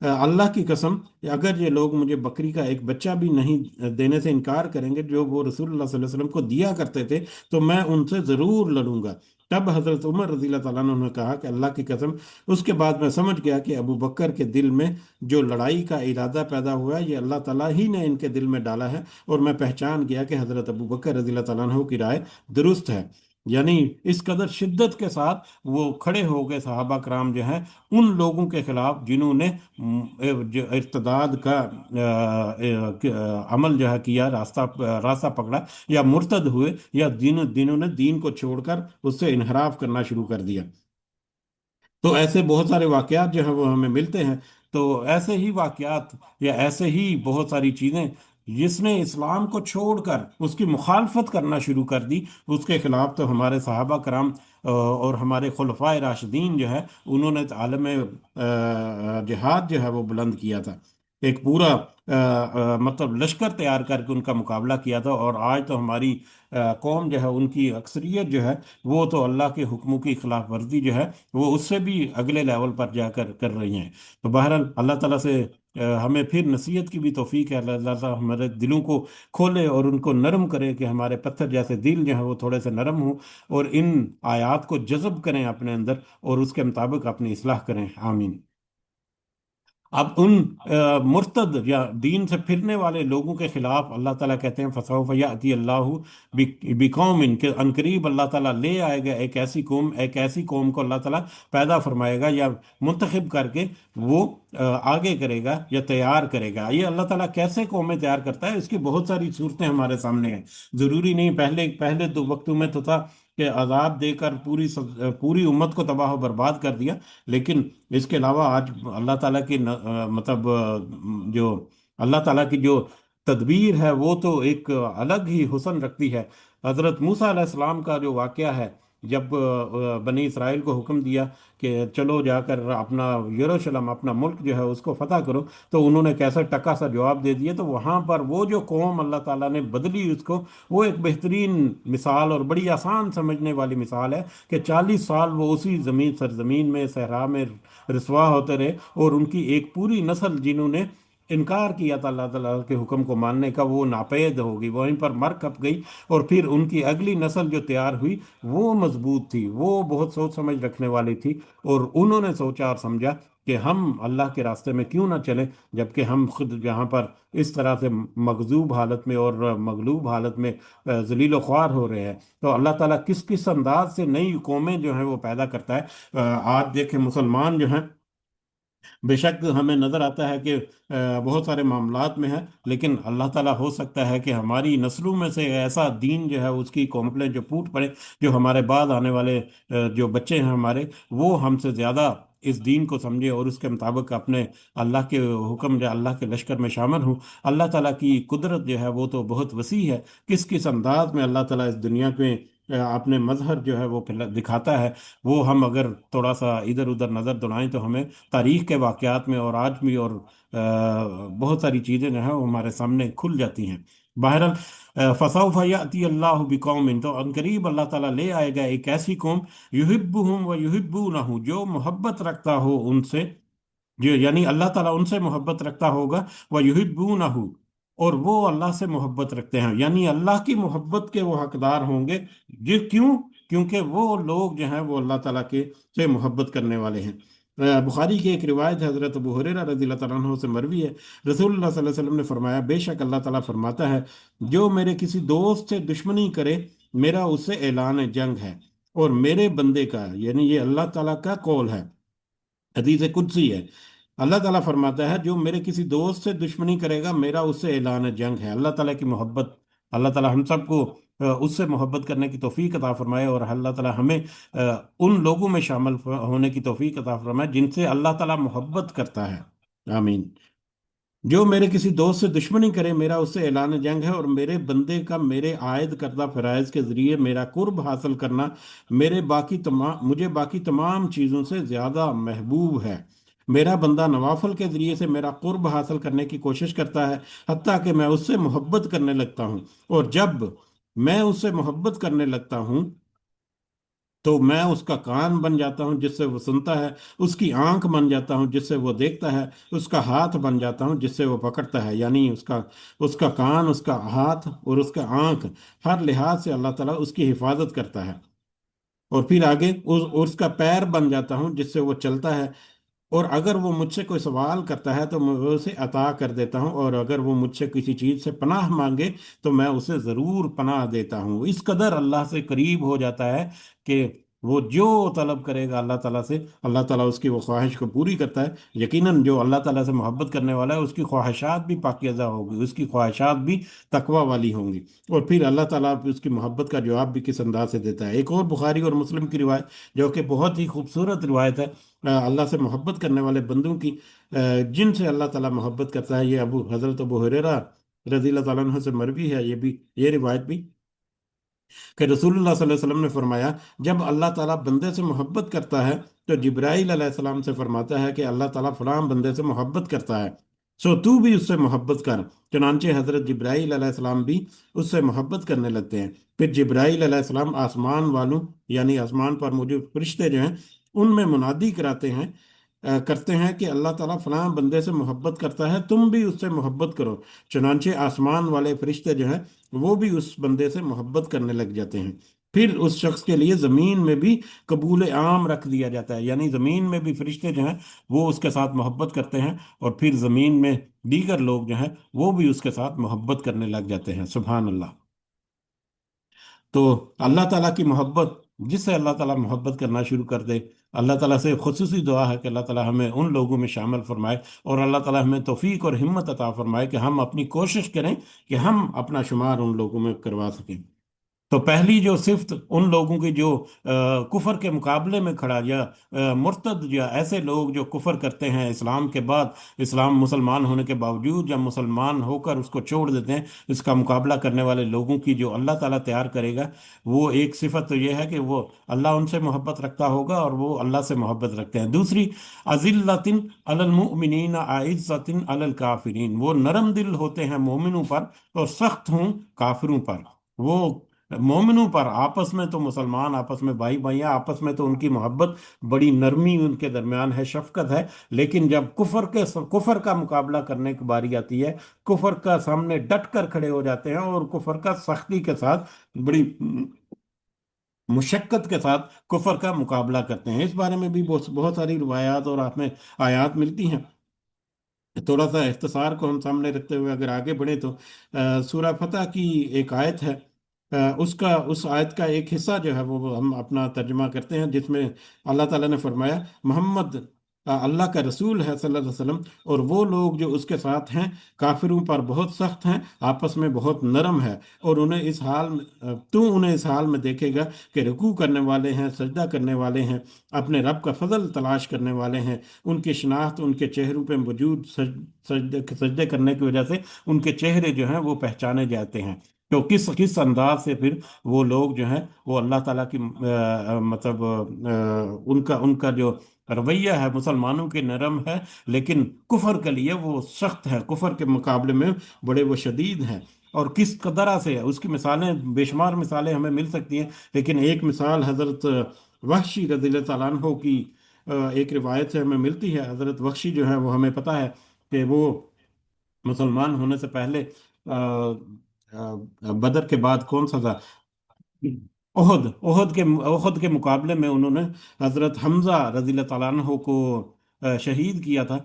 अल्लाह की कसम अगर ये लोग मुझे बकरी का एक बच्चा भी नहीं देने से इनकार करेंगे जो वो रसूलुल्लाह सल्लल्लाहु अलैहि वसल्लम को दिया करते थे, तो मैं उनसे ज़रूर लड़ूंगा। तब हज़रत उमर रज़ी अल्लाह तआला अन्हु ने कहा कि अल्लाह की कसम, उसके बाद मैं समझ गया कि अबू बकर के दिल में जो लड़ाई का इरादा पैदा हुआ है ये अल्लाह ताला ही ने इनके दिल में डाला है, और मैं पहचान गया कि हज़रत अबू बकर रज़ी अल्लाह तआला अन्हु की राय दुरुस्त है। यानी इस कदर शिद्दत के साथ वो खड़े हो गए सहाबा कराम जो हैं उन लोगों के खिलाफ जिन्होंने जो इर्तदाद का अमल जो है किया, रास्ता रास्ता पकड़ा या मुर्तद हुए या जिन्होंने दीन को छोड़कर उससे इनहराफ करना शुरू कर दिया। तो ऐसे बहुत सारे वाकयात जो है वो हमें मिलते हैं। तो ऐसे ही वाकयात या ऐसे ही बहुत सारी चीज़ें जिसने इस्लाम को छोड़कर उसकी मुखालफत करना शुरू कर दी, उसके खिलाफ तो हमारे सहाबा कराम और हमारे खुलफाए राशिदीन जो है उन्होंने तो आलम जिहाद जो है वो बुलंद किया था। एक पूरा मतलब लश्कर तैयार करके उनका मुकाबला किया था। और आज तो हमारी कौम जो है उनकी अक्सरियत जो है वो तो अल्लाह के हुक्मों की खिलाफ वर्जी जो है वो उससे भी अगले लेवल पर जाकर कर रही हैं। तो बहरहाल अल्लाह ताला से हमें फिर नसीहत की भी तौफीक है। अल्लाह ताला हमारे दिलों को खोले और उनको नरम करे कि हमारे पत्थर जैसे दिल जो है वो थोड़े से नरम हों और इन आयात को जज़ब करें अपने अंदर और उसके मुताबिक अपनी इस्लाह करें। आमीन। अब उन मुर्तद या दीन से फिरने वाले लोगों के खिलाफ अल्लाह ताला कहते हैं फसौफ याती अल्लाहु बिकौम, इनके अनकरीब अल्लाह ताला ले आएगा एक ऐसी कौम को अल्लाह ताला पैदा फरमाएगा या मुंतखब करके वो आगे करेगा या तैयार करेगा। ये अल्लाह ताला कैसे कौमें तैयार करता है इसकी बहुत सारी सूरतें हमारे सामने हैं। ज़रूरी नहीं पहले पहले दो वक्तों में तो था कि अजाब देकर पूरी उम्मत को तबाह और बर्बाद कर दिया, लेकिन इसके अलावा आज अल्लाह ताला की मतलब जो अल्लाह ताला की जो तदबीर है वो तो एक अलग ही हुस्न रखती है। हज़रत मूसा अलैहिस्सलाम का जो वाक़या है, जब बनी इसराइल को हुक्म दिया कि चलो जाकर अपना यरूशलेम अपना मुल्क जो है उसको फतह करो, तो उन्होंने कैसा टका सा जवाब दे दिया। तो वहाँ पर वो जो कौम अल्लाह ताला ने बदली उसको, वो एक बेहतरीन मिसाल और बड़ी आसान समझने वाली मिसाल है कि 40 साल वो उसी सरजमीन में सहरा में रसवा होते रहे और उनकी एक पूरी नस्ल जिन्होंने इनकार किया था अल्लाह ताला के हुक्म को मानने का, वो नापैद हो गई, वहीं पर मर कप गई। और फिर उनकी अगली नस्ल जो तैयार हुई वो मजबूत थी, वो बहुत सोच समझ रखने वाली थी, और उन्होंने सोचा और समझा कि हम अल्लाह के रास्ते में क्यों ना चलें जबकि हम खुद यहाँ पर इस तरह से मगजूब हालत में और मगलूब हालत में जलील ख्वार हो रहे हैं। तो अल्लाह ताला किस किस अंदाज से नई कौमें जो हैं वो पैदा करता है। आज देखें मुसलमान जो हैं, बेशक हमें नज़र आता है कि बहुत सारे मामलात में है, लेकिन अल्लाह ताला हो सकता है कि हमारी नस्लों में से ऐसा दीन जो है उसकी कॉम्प्लेन जो फूट पड़े, जो हमारे बाद आने वाले जो बच्चे हैं हमारे, वो हमसे ज़्यादा इस दीन को समझे और उसके मुताबिक अपने अल्लाह के हुक्म या अल्लाह के लश्कर में शामिल हूँ। अल्लाह ताला की कुदरत जो है वो तो बहुत वसी है। किस किस अंदाज में अल्लाह ताला इस दुनिया में अपने मजहर जो है वो दिखाता है, वो हम अगर थोड़ा सा इधर उधर नज़र दौड़ाएं तो हमें तारीख के वाक़यात में और आज भी और बहुत सारी चीज़ें जो हैं वो हमारे सामने खुल जाती हैं। बहरहाल फसौफ याती अल्लाह बिकौमिन, तो अनकरीब अल्लाह ताला ले आएगा एक ऐसी कौम, युहिब्बुहुम व युहिब्बूनहु, जो मोहब्बत रखता हो उनसे, जो यानी अल्लाह ताला उनसे मोहब्बत रखता होगा, व युहिब्बूनहु, और वो अल्लाह से मोहब्बत रखते हैं, यानी अल्लाह की मोहब्बत के वो हकदार होंगे। जो क्यों? क्योंकि वो लोग जो हैं वो अल्लाह ताला के से मोहब्बत करने वाले हैं। बुखारी की एक रिवायत है, हज़रत अबू हुरैरा रज़ी अल्लाह तआला अन्हु से मरवी है, रसूलुल्लाह सल्लल्लाहु अलैहि वसल्लम ने फरमाया, बेशक अल्लाह ताला फरमाता है, जो मेरे किसी दोस्त से दुश्मनी करे, मेरा उससे ऐलान जंग है। और मेरे बंदे का, यानी ये अल्लाह ताला का कौल है, हदीस कुदसी है। अल्लाह ताला फरमाता है, जो मेरे किसी दोस्त से दुश्मनी करेगा, मेरा उससे ऐलान जंग है। अल्लाह ताला की मोहब्बत, अल्लाह ताला हम सबको उससे मोहब्बत करने की तौफीक अता फरमाए, और अल्लाह ताला हमें उन लोगों में शामिल होने की तौफीक अता फरमाए जिनसे अल्लाह ताला मोहब्बत करता है। आमीन। जो मेरे किसी दोस्त से दुश्मनी करे, मेरा उससे ऐलान जंग है, और मेरे बंदे का मेरे आयद करदा फराइज के जरिए मेरा कुर्ब हासिल करना मुझे बाकी तमाम चीज़ों से ज़्यादा महबूब है। मेरा बंदा नवाफल के जरिए से मेरा कुर्ब हासिल करने की कोशिश करता है, हत्ता कि मैं उससे मोहब्बत करने लगता हूँ। और जब मैं उससे मोहब्बत करने लगता हूँ, तो मैं उसका कान बन जाता हूँ जिससे वो सुनता है, उसकी आंख बन जाता हूँ जिससे वो देखता है, उसका हाथ बन जाता हूँ जिससे वो पकड़ता है। यानी उसका उसका कान, उसका हाथ और उसका आंख, हर लिहाज से अल्लाह ताला उसकी हिफाजत करता है। और फिर आगे उसका पैर बन जाता हूँ जिससे वो चलता है। और अगर वो मुझसे कोई सवाल करता है तो मैं उसे अता कर देता हूँ, और अगर वो मुझसे किसी चीज़ से पनाह मांगे तो मैं उसे ज़रूर पनाह देता हूँ। इस कदर अल्लाह से करीब हो जाता है कि वो जो तलब करेगा अल्लाह ताला से, अल्लाह ताला उसकी वो ख्वाहिश को पूरी करता है। यकीनन जो अल्लाह ताला से मोहब्बत करने वाला है, उसकी ख्वाहिशात भी पाकीज़ा होगी, उसकी ख्वाहिशात भी तकवा वाली होंगी। और फिर अल्लाह ताला उसकी मोहब्बत का जवाब भी किस अंदाज से देता है। एक और बुखारी और मुस्लिम की रिवायत, जो कि बहुत ही खूबसूरत रिवायत है, अल्लाह से मोहब्बत करने वाले बंदों की, जिनसे अल्लाह ताला मोहब्बत करता है। ये हज़रत अबू हुरैरा रज़ी अल्लाह ताला अन्हु से मरवी है, ये रिवायत भी, कि रसूलुल्लाह सल्लल्लाहु अलैहि वसल्लम ने फरमाया, जब अल्लाह ताला बंदे से मोहब्बत करता है तो जिब्राईल अलैहिस्सलाम से फरमाता है कि अल्लाह ताला फलां बंदे से मोहब्बत करता है, सो तू भी उससे मोहब्बत कर। चुनांचे हज़रत जिब्राईल अलैहिस्सलाम भी उससे मोहब्बत करने लगते हैं। फिर जिब्राईल अलैहिस्सलाम आसमान वालों, यानी आसमान पर मौजूद फरिश्ते जो हैं, उनमें मुनादी करते हैं कि अल्लाह ताला फलां बंदे से मोहब्बत करता है, तुम भी उससे मोहब्बत करो। चुनांचे आसमान वाले फरिश्ते जो हैं, वो भी उस बंदे से मोहब्बत करने लग जाते हैं। फिर उस शख्स के लिए जमीन में भी कबूल आम रख दिया जाता है, यानी जमीन में भी फरिश्ते जो हैं वो उसके साथ मोहब्बत करते हैं, और फिर जमीन में दीगर लोग जो हैं वो भी उसके साथ मोहब्बत करने लग जाते हैं। सुभान अल्लाह। तो अल्लाह ताला की मोहब्बत, जिससे अल्लाह ताला मोहब्बत करना शुरू कर दे, अल्लाह ताला से खुसूसी दुआ है कि अल्लाह ताला हमें उन लोगों में शामिल फरमाए, और अल्लाह ताला हमें तौफीक और हिम्मत अता फरमाए कि हम अपनी कोशिश करें कि हम अपना शुमार उन लोगों में करवा सकें। तो पहली जो सिफ्त उन लोगों की जो कुफर के मुकाबले में खड़ा, या मुर्तद, या ऐसे लोग जो कुफर करते हैं इस्लाम के बाद, इस्लाम मुसलमान होने के बावजूद, या मुसलमान होकर उसको छोड़ देते हैं, इसका मुकाबला करने वाले लोगों की जो अल्लाह ताला तैयार करेगा, वो एक सिफत तो ये है कि वो अल्लाह उनसे मोहब्बत रखता होगा और वो अल्लाह से मोहब्बत रखते हैं। दूसरी, अजिल्लतिन अलल मुमिनीन आइज़्ज़तिन अलल काफिरीन, वो नरम दिल होते हैं मोमिनों पर और सख्त हों काफिरों पर। वो मोमिनों पर आपस में तो मुसलमान आपस में भाई भाई हैं, आपस में तो उनकी मोहब्बत, बड़ी नरमी उनके दरमियान है, शफकत है। लेकिन जब कुफर का मुकाबला करने की बारी आती है, कुफर का सामने डट कर खड़े हो जाते हैं और कुफर का सख्ती के साथ, बड़ी मुशक्कत के साथ कुफर का मुकाबला करते हैं। इस बारे में भी बहुत बहुत सारी रिवायात और आप में आयात मिलती हैं। थोड़ा सा इख्तिसार को हम सामने रखते हुए अगर आगे बढ़े तो सूरह फतह की एक आयत है, उस आयत का एक हिस्सा जो है वो हम अपना तर्जमा करते हैं, जिसमें अल्लाह ताला ने फरमाया, मोहम्मद अल्लाह का रसूल है सल्लल्लाहु अलैहि वसल्लम, और वो लोग जो उसके साथ हैं काफिरों पर बहुत सख्त हैं, आपस में बहुत नरम है। और तू उन्हें इस हाल में देखेगा कि रुकू करने वाले हैं, सजदा करने वाले हैं, अपने रब का फजल तलाश करने वाले हैं। उनकी शनाख्त उनके चेहरों पे मौजूद सजदे सजदे करने की वजह से उनके चेहरे जो हैं वो पहचाने जाते हैं। तो किस किस अंदाज से फिर वो लोग जो हैं वो अल्लाह ताला की मतलब उनका उनका जो रवैया है मुसलमानों के नरम है, लेकिन कुफर के लिए वो सख्त है, कुफर के मुकाबले में बड़े वो शदीद हैं। اور کس طرح سے اس کی مثالیں بے شمار مثالیں ہمیں مل سکتی ہیں، لیکن ایک مثال حضرت وحشی رضی اللہ تعالیٰ عنہ کی ایک روایت سے ہمیں ملتی ہے۔ حضرت وحشی جو ہے وہ ہمیں پتہ ہے کہ وہ مسلمان ہونے سے پہلے بدر کے بعد کون سا تھا، احد کے مقابلے میں انہوں نے حضرت حمزہ رضی اللہ تعالیٰ عنہ کو شہید کیا تھا۔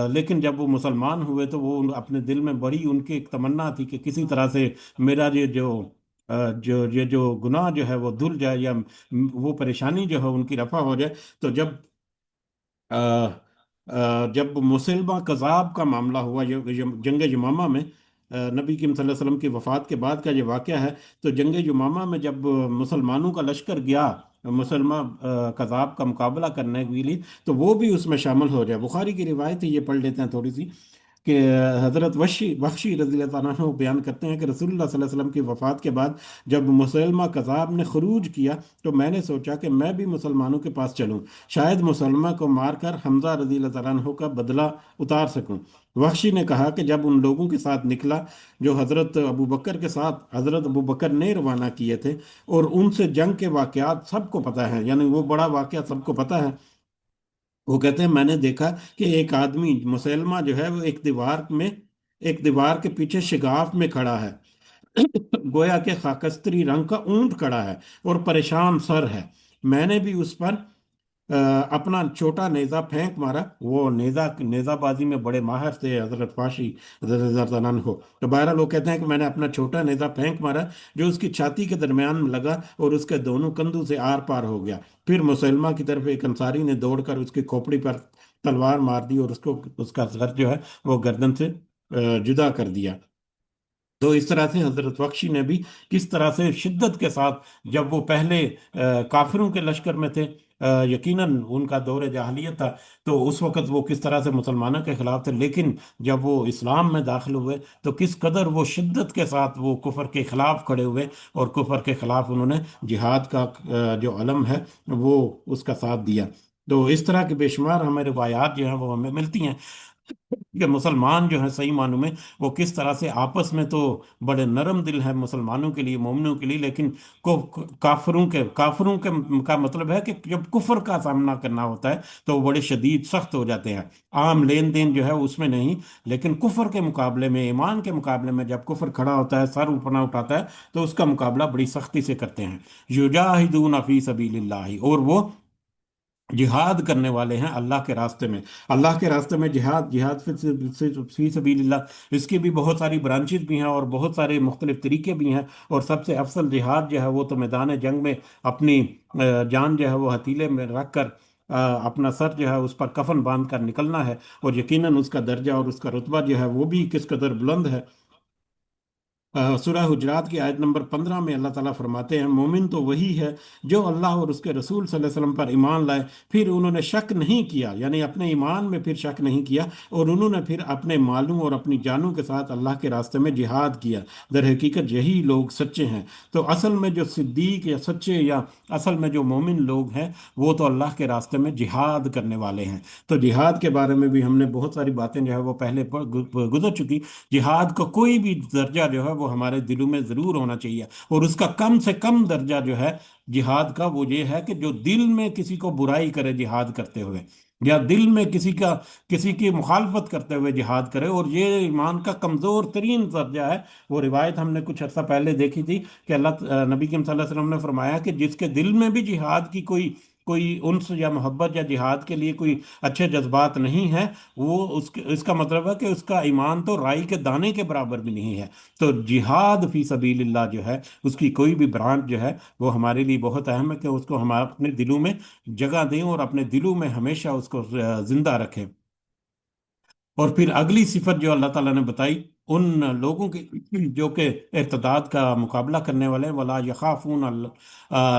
لیکن جب وہ مسلمان ہوئے تو وہ اپنے دل میں بڑی ان کی ایک تمنا تھی کہ کسی طرح سے میرا یہ جو گناہ جو ہے وہ دھل جائے، یا وہ پریشانی جو ہے ان کی رفع ہو جائے۔ تو آ، جب مسلمہ کذاب کا معاملہ ہوا جنگ یمامہ میں، نبی کریم صلی اللہ علیہ وسلم کی وفات کے بعد کا یہ واقعہ ہے۔ تو جنگ یمامہ میں جب مسلمانوں کا لشکر گیا مسلمہ کذاب کا مقابلہ کرنے کے لیے، تو وہ بھی اس میں شامل ہو جائے۔ بخاری کی روایت ہے، یہ پڑھ لیتے ہیں تھوڑی سی، کہ حضرت وحشی رضی اللہ تعالیٰ عنہ بیان کرتے ہیں کہ رسول اللہ صلی اللہ علیہ وسلم کی وفات کے بعد جب مسلمہ کذاب نے خروج کیا تو میں نے سوچا کہ میں بھی مسلمانوں کے پاس چلوں، شاید مسلمہ کو مار کر حمزہ رضی اللہ تعالیٰ عنہ کا بدلہ اتار سکوں۔ وحشی نے کہا کہ جب ان لوگوں کے ساتھ نکلا جو حضرت ابو بکر کے ساتھ حضرت ابو بکر نے روانہ کیے تھے، اور ان سے جنگ کے واقعات سب کو پتہ ہے، یعنی وہ بڑا واقعہ سب کو پتہ ہے، وہ کہتے ہیں میں نے دیکھا کہ ایک آدمی مسلمہ جو ہے وہ ایک دیوار کے پیچھے شگاف میں کھڑا ہے، گویا کہ خاکستری رنگ کا اونٹ کھڑا ہے اور پریشان سر ہے۔ میں نے بھی اس پر اپنا چھوٹا نیزہ پھینک مارا۔ وہ نیزہ بازی میں بڑے ماہر تھے حضرت فاشی رضی اللہ عنہ ہو۔ تو بہرحال لوگ کہتے ہیں کہ میں نے اپنا چھوٹا نیزہ پھینک مارا جو اس کی چھاتی کے درمیان میں لگا اور اس کے دونوں کندھوں سے آر پار ہو گیا۔ پھر مسلمہ کی طرف ایک انصاری نے دوڑ کر اس کی کھوپڑی پر تلوار مار دی اور اس کا سر جو ہے وہ گردن سے جدا کر دیا۔ تو اس طرح سے حضرت بخشی نے بھی کس طرح سے شدت کے ساتھ، جب وہ پہلے کافروں کے لشکر میں تھے، یقیناً ان کا دور جاہلیت تھا، تو اس وقت وہ کس طرح سے مسلمانوں کے خلاف تھے، لیکن جب وہ اسلام میں داخل ہوئے تو کس قدر وہ شدت کے ساتھ وہ کفر کے خلاف کھڑے ہوئے، اور کفر کے خلاف انہوں نے جہاد کا جو علم ہے وہ اس کا ساتھ دیا۔ تو اس طرح کے بے شمار ہمیں روایات جو ہیں وہ ہمیں ملتی ہیں کہ مسلمان جو ہیں صحیح معنوں میں وہ کس طرح سے آپس میں تو بڑے نرم دل ہیں مسلمانوں کے لیے، مومنوں کے لیے، لیکن کافروں کے کا مطلب ہے کہ جب کفر کا سامنا کرنا ہوتا ہے تو وہ بڑے شدید سخت ہو جاتے ہیں۔ عام لین دین جو ہے اس میں نہیں، لیکن کفر کے مقابلے میں، ایمان کے مقابلے میں جب کفر کھڑا ہوتا ہے، سر اوپر اٹھاتا ہے، تو اس کا مقابلہ بڑی سختی سے کرتے ہیں۔ یجاہدون فی سبیل اللہ، اور وہ جہاد کرنے والے ہیں اللہ کے راستے میں۔ اللہ کے راستے میں جہاد فی سبیل اللہ، اس کی بھی بہت ساری برانچز بھی ہیں اور بہت سارے مختلف طریقے بھی ہیں، اور سب سے افضل جہاد جو ہے وہ تو میدان جنگ میں اپنی جان جو ہے وہ ہتھیلے میں رکھ کر اپنا سر جو ہے اس پر کفن باندھ کر نکلنا ہے، اور یقیناً اس کا درجہ اور اس کا رتبہ جو ہے وہ بھی کس قدر بلند ہے۔ سورہ حجرات کی آیت نمبر 15 میں اللہ تعالیٰ فرماتے ہیں مومن تو وہی ہے جو اللہ اور اس کے رسول صلی اللہ علیہ وسلم پر ایمان لائے، پھر انہوں نے شک نہیں کیا، یعنی اپنے ایمان میں پھر شک نہیں کیا، اور انہوں نے پھر اپنے مالوں اور اپنی جانوں کے ساتھ اللہ کے راستے میں جہاد کیا، در حقیقت یہی لوگ سچے ہیں۔ تو اصل میں جو صدیق یا سچے یا اصل میں جو مومن لوگ ہیں وہ تو اللہ کے راستے میں جہاد کرنے والے ہیں۔ تو جہاد کے بارے میں بھی ہم نے بہت ساری باتیں جو ہے وہ پہلے گزر چکی۔ جہاد کا کوئی بھی درجہ جو ہے وہ ہمارے دلوں میں ضرور ہونا چاہیے، اور اس کا کم سے کم درجہ جو ہے جہاد کا وہ یہ ہے کہ جو دل میں کسی کو برائی کرے جہاد کرتے ہوئے، یا دل میں کسی کی مخالفت کرتے ہوئے جہاد کرے، اور یہ ایمان کا کمزور ترین درجہ ہے۔ وہ روایت ہم نے کچھ عرصہ پہلے دیکھی تھی کہ نبی کریم صلی اللہ علیہ وسلم نے فرمایا کہ جس کے دل میں بھی جہاد کی کوئی انس یا محبت یا جہاد کے لیے کوئی اچھے جذبات نہیں ہے، وہ اس کا مطلب ہے کہ اس کا ایمان تو رائی کے دانے کے برابر بھی نہیں ہے۔ تو جہاد فی سبیل اللہ جو ہے اس کی کوئی بھی برانچ جو ہے وہ ہمارے لیے بہت اہم ہے کہ اس کو ہم اپنے دلوں میں جگہ دیں اور اپنے دلوں میں ہمیشہ اس کو زندہ رکھیں۔ اور پھر اگلی صفت جو اللہ تعالیٰ نے بتائی ان لوگوں کی جو کہ ارتداد کا مقابلہ کرنے والے ہیں، وَلَا يَخَافُونَ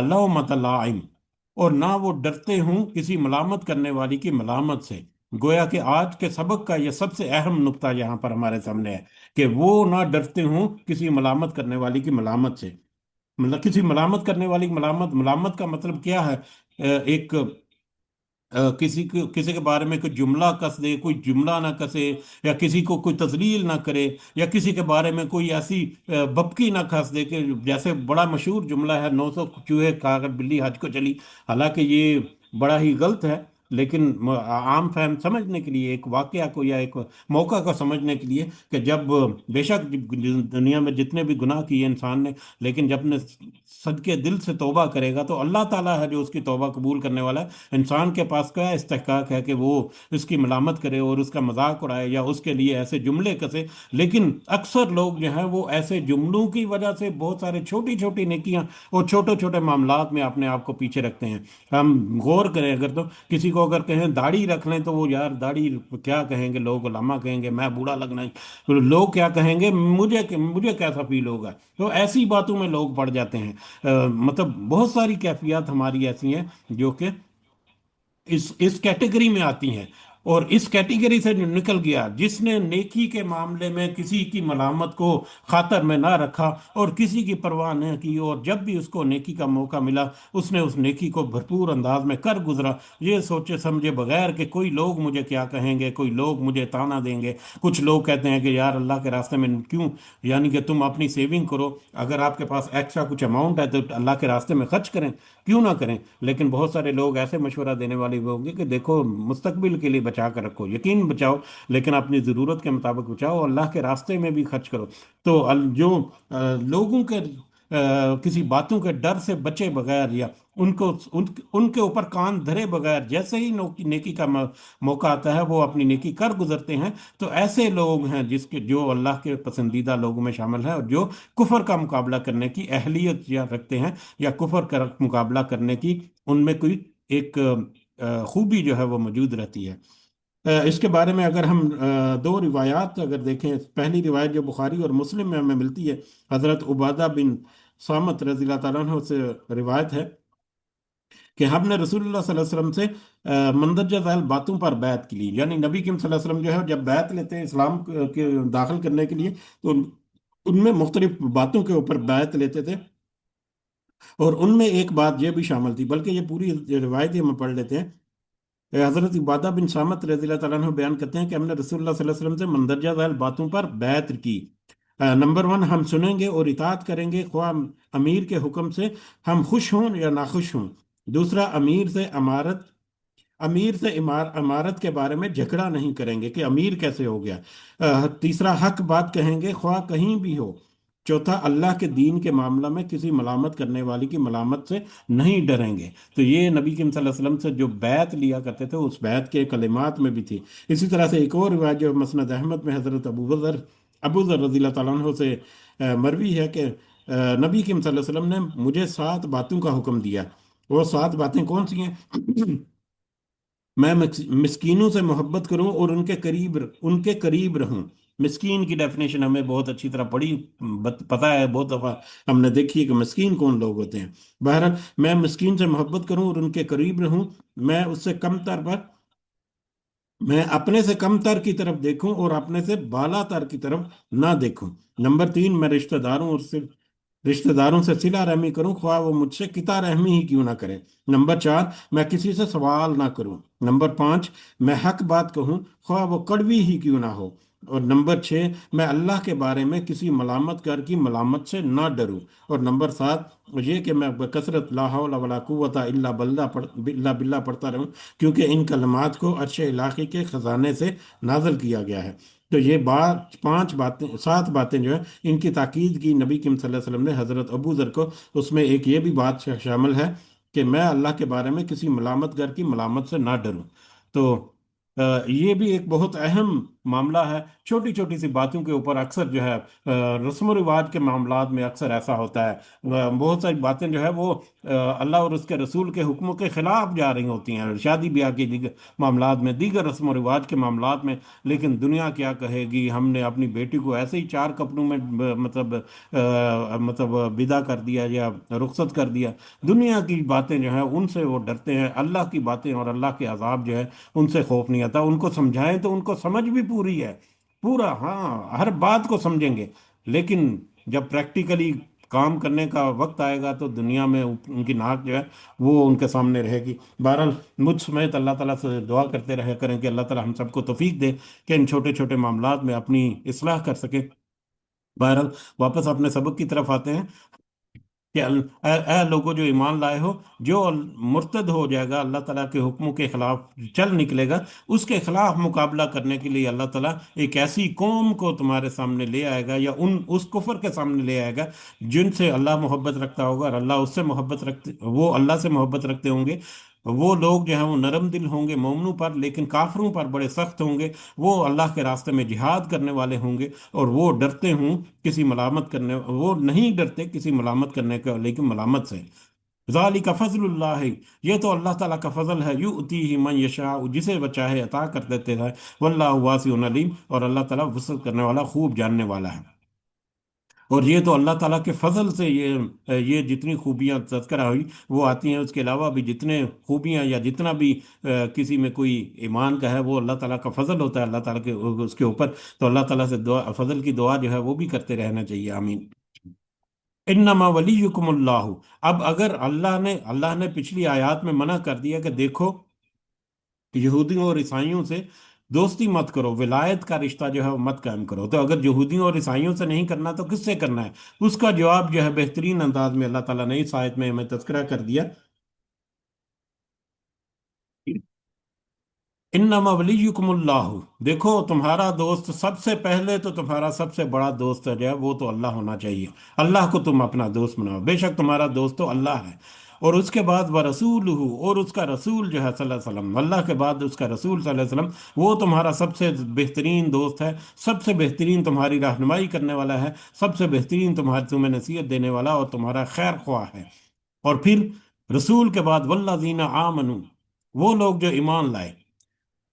لَوْمَةَ لَائِمٍ، اور نہ وہ ڈرتے ہوں کسی ملامت کرنے والی کی ملامت سے۔ گویا کہ آج کے سبق کا یہ سب سے اہم نقطہ یہاں پر ہمارے سامنے ہے کہ وہ نہ ڈرتے ہوں کسی ملامت کرنے والی کی ملامت سے۔ مطلب کسی ملامت کرنے والی ملامت کا مطلب کیا ہے؟ ایک किसी के बारे में कोई जुमला कस दे, कोई जुमला ना कसे, या किसी को कोई तजलील ना करे, या किसी के बारे में कोई ऐसी बपकी ना कस दे कि जैसे बड़ा मशहूर जुमला है, 900 चूहे खाकर बिल्ली हज को चली। हालांकि ये बड़ा ही गलत है, लेकिन आम फहम समझने के लिए, एक वाकया को या एक मौका को समझने के लिए, कि जब बेशक दुनिया में जितने भी गुनाह किए इंसान ने, लेकिन जब ने सदके दिल से तौबा करेगा तो अल्लाह ताला है जो उसकी तौबा कबूल करने वाला है। इंसान के पास क्या इस्तेहकाक है कि वो उसकी मलामत करे और उसका मजाक उड़ाए या उसके लिए ऐसे जुमले कसे। लेकिन अक्सर लोग जो है वो ऐसे जुमलों की वजह से बहुत सारे छोटी छोटी नेकियां और छोटे छोटे मामलात में अपने आप को पीछे रखते हैं। हम गौर करें अगर, तो किसी को अगर कहें दाढ़ी रख लें, तो वो यार दाढ़ी क्या कहेंगे लोग, उलमा कहेंगे मैं बूढ़ा लगना, तो लोग क्या कहेंगे, मुझे मुझे कैसा फील होगा। तो ऐसी बातों में लोग पड़ जाते हैं। मतलब बहुत सारी कैफियत हमारी ऐसी हैं जो कि इस कैटेगरी में आती हैं। और इस कैटेगरी से जो निकल गया, जिसने नेकी के मामले में किसी की मलामत को खातर में ना रखा और किसी की परवाह न की, और जब भी उसको नेकी का मौका मिला उसने उस नेकी को भरपूर अंदाज में कर गुजरा, ये सोचे समझे बगैर कि कोई लोग मुझे क्या कहेंगे, कोई लोग मुझे ताना देंगे। कुछ लोग कहते हैं कि यार अल्लाह के रास्ते में क्यों, यानी कि तुम अपनी सेविंग करो, अगर आपके पास एक्स्ट्रा कुछ अमाउंट है तो अल्लाह के रास्ते में खर्च करें, क्यों ना करें। लेकिन बहुत सारे लोग ऐसे मशवरा देने वाले भी होंगे कि देखो मुस्तकबिल के लिए बचा कर रखो, यकीन बचाओ, लेकिन अपनी ज़रूरत के मुताबिक बचाओ, अल्लाह के रास्ते में भी खर्च करो। तो जो लोगों के किसी बातों के डर से बचे बगैर, या उनको उनके ऊपर कान धरे बगैर, जैसे ही नेकी का मौका आता है वो अपनी नेकी कर गुजरते हैं। तो ऐसे लोग हैं जिसके जो अल्लाह के पसंदीदा लोगों में शामिल है, और जो कुफर का मुकाबला करने की अहलियत या रखते हैं, या कुफर का मुकाबला करने की उनमें कोई एक खूबी जो है वो मौजूद रहती है। इसके बारे में अगर हम दो रिवायात अगर देखें, पहली रिवायत जो बुखारी और मुस्लिम में हमें मिलती है, हज़रत उबादा बिन सामत रज़ी अल्लाह ताला अन्हु से रिवायत है कि हमने रसूलुल्लाह सल्लल्लाहु अलैहि वसल्लम से मंदरजा ज़ैल बातों पर बैत की ली। यानी नबी करीम सल्लल्लाहु अलैहि वसल्लम जो है जब बैत लेते हैं इस्लाम के दाखिल करने के लिए, तो उनमें मुख्तलिफ बातों के ऊपर बैत लेते थे। और उनमें एक बात यह भी शामिल थी, बल्कि ये पूरी रिवायत ही हम पढ़ लेते हैं। हजरत इबादा बिन सामत रज़ी अल्लाह ताला अन्हु बयान करते हैं कि हमने रसूलुल्लाह सल्लल्लाहु अलैहि वसल्लम से मंदरजा ज़ैल बातों पर बैत की। नंबर वन, हम सुनेंगे और इताअत करेंगे ख्वाह अमीर के हुक्म से हम खुश हों या नाखुश हों। दूसरा, अमीर से इमारत के बारे में झगड़ा नहीं करेंगे कि अमीर कैसे हो गया। तीसरा, हक बात कहेंगे ख्वाह कहीं भी हो। चौथा, अल्लाह के दीन के मामला में किसी मलामत करने वाली की मलामत से नहीं डरेंगे। तो ये नबी करीम सल्लल्लाहु अलैहि वसल्लम से जो बैत लिया करते थे उस बैत के कलिमात में भी थी। इसी तरह से एक और रिवायत जो मसनद अहमद में हजरत अबू ज़र रज़ी अल्लाह ताला अन्हु से मरवी है कि नबी करीम सल्लल्लाहु अलैहि वसल्लम ने मुझे 7 बातों का हुक्म दिया। वो 7 बातें कौन सी हैं? मैं मिस्कीनों से मोहब्बत करूं और उनके करीब रहूं। मिस्कीन की डेफिनेशन हमें बहुत अच्छी तरह पता है, बहुत दफा हमने देखी है कि मिस्कीन कौन लोग होते हैं। बहरहाल, मैं मिस्कीन से मोहब्बत करूं और उनके करीब रहूं। मैं उससे कमतर पर मैं अपने से कमतर की तरफ देखूं और अपने से बालातर की तरफ ना देखूं। नंबर 3, मैं रिश्तेदारों से सिला रहमी करूं, ख्वाह वो मुझसे किता रहमी ही क्यों ना करें। नंबर 4, मैं किसी से सवाल ना करूं। नंबर 5, मैं हक बात कहूं, ख्वाह वो कड़वी ही क्यों ना हो। और नंबर 6, मैं अल्लाह के बारे में किसी मलामत कर की मलामत से ना डरूं। और नंबर 7, ये कि मैं बकसरत ला हौला वला कुव्वता इल्ला बिल्ला पढ़ता रहूं, क्योंकि इन कलमात को अर्श इलाही के खजाने से नाजल किया गया है। तो ये 7 बातें जो है, इनकी ताकीद की नबी करीम सल्लल्लाहु अलैहि वसल्लम ने हज़रत अबू ज़र को। उसमें एक ये भी बात शामिल है कि मैं अल्लाह के बारे में किसी मलामत गर की मलामत से ना डरूं। तो ये भी एक बहुत अहम मामला है। छोटी छोटी सी बातों के ऊपर अक्सर जो है रस्म रिवाज के मामलात में अक्सर ऐसा होता है। बहुत सारी बातें जो है वो अल्लाह और उसके रसूल के हुक्मों के खिलाफ जा रही होती हैं, शादी ब्याह के दीगर मामलात में, दीगर रस्म रिवाज के मामलात में। लेकिन दुनिया क्या कहेगी, हमने अपनी बेटी को ऐसे ही 4 कपड़ों में मतलब विदा कर दिया या रुखसत कर दिया। दुनिया की बातें जो है उनसे वो डरते हैं, अल्लाह की बातें और अल्लाह के अजाब जो है उनसे खौफ नहीं आता। उनको समझाएं तो उनको समझ भी पूरी है, पूरा, हाँ, हर बात को समझेंगे। लेकिन जब प्रैक्टिकली کام کرنے کا وقت آئے گا تو دنیا میں ان کی ناک جو ہے وہ ان کے سامنے رہے گی۔ بہرحال مجھ سمیت اللہ تعالیٰ سے دعا کرتے رہے کریں کہ اللہ تعالیٰ ہم سب کو توفیق دے کہ ان چھوٹے چھوٹے معاملات میں اپنی اصلاح کر سکیں۔ بہرحال واپس اپنے سبق کی طرف آتے ہیں کہ اے لوگوں جو ایمان لائے ہو، جو مرتد ہو جائے گا، اللہ تعالیٰ کے حکموں کے خلاف چل نکلے گا، اس کے خلاف مقابلہ کرنے کے لیے اللہ تعالیٰ ایک ایسی قوم کو تمہارے سامنے لے آئے گا، یا اس کفر کے سامنے لے آئے گا جن سے اللہ محبت رکھتا ہوگا، اور اللہ اس سے محبت رکھتے، وہ اللہ سے محبت رکھتے ہوں گے۔ وہ لوگ جو ہیں وہ نرم دل ہوں گے مومنوں پر، لیکن کافروں پر بڑے سخت ہوں گے۔ وہ اللہ کے راستے میں جہاد کرنے والے ہوں گے، اور وہ ڈرتے ہوں کسی ملامت کرنے، وہ نہیں ڈرتے کسی ملامت کرنے کا، لیکن ملامت سے۔ ذالک فضل اللہ، یہ تو اللہ تعالیٰ کا فضل ہے، یؤتیہ من یشاء، جسے وہ چاہے عطا کر دیتے ہیں، واللہ واسع علیم، اور اللہ تعالیٰ وسعت کرنے والا، خوب جاننے والا ہے۔ اور یہ تو اللہ تعالیٰ کے فضل سے یہ جتنی خوبیاں تذکرہ ہوئی وہ آتی ہیں، اس کے علاوہ بھی جتنے خوبیاں یا جتنا بھی کسی میں کوئی ایمان کا ہے، وہ اللہ تعالیٰ کا فضل ہوتا ہے اللہ تعالیٰ کے اس کے اوپر۔ تو اللہ تعالیٰ سے دعا، فضل کی دعا جو ہے وہ بھی کرتے رہنا چاہیے، آمین۔ انما ولیکم اللہ، اب اگر اللہ نے پچھلی آیات میں منع کر دیا کہ دیکھو یہودیوں اور عیسائیوں سے دوستی مت کرو، ولایت کا رشتہ جو ہے وہ مت قائم کرو، تو اگر یہودیوں اور عیسائیوں سے نہیں کرنا تو کس سے کرنا ہے؟ اس کا جواب جو ہے بہترین انداز میں اللہ تعالیٰ نے اس آیت میں ہمیں تذکرہ کر دیا۔ انما ولیکم اللہ، دیکھو تمہارا دوست سب سے پہلے تو تمہارا سب سے بڑا دوست جو ہے وہ تو اللہ ہونا چاہیے۔ اللہ کو تم اپنا دوست بناؤ، بے شک تمہارا دوست تو اللہ ہے۔ اور اس کے بعد ورسولہ، اور اس کا رسول جو ہے صلی اللہ علیہ وسلم، اللہ کے بعد اس کا رسول صلی اللہ علیہ وسلم، وہ تمہارا سب سے بہترین دوست ہے، سب سے بہترین تمہاری رہنمائی کرنے والا ہے، سب سے بہترین تمہیں نصیحت دینے والا اور تمہارا خیر خواہ ہے۔ اور پھر رسول کے بعد والذین آمنوا، وہ لوگ جو ایمان لائے،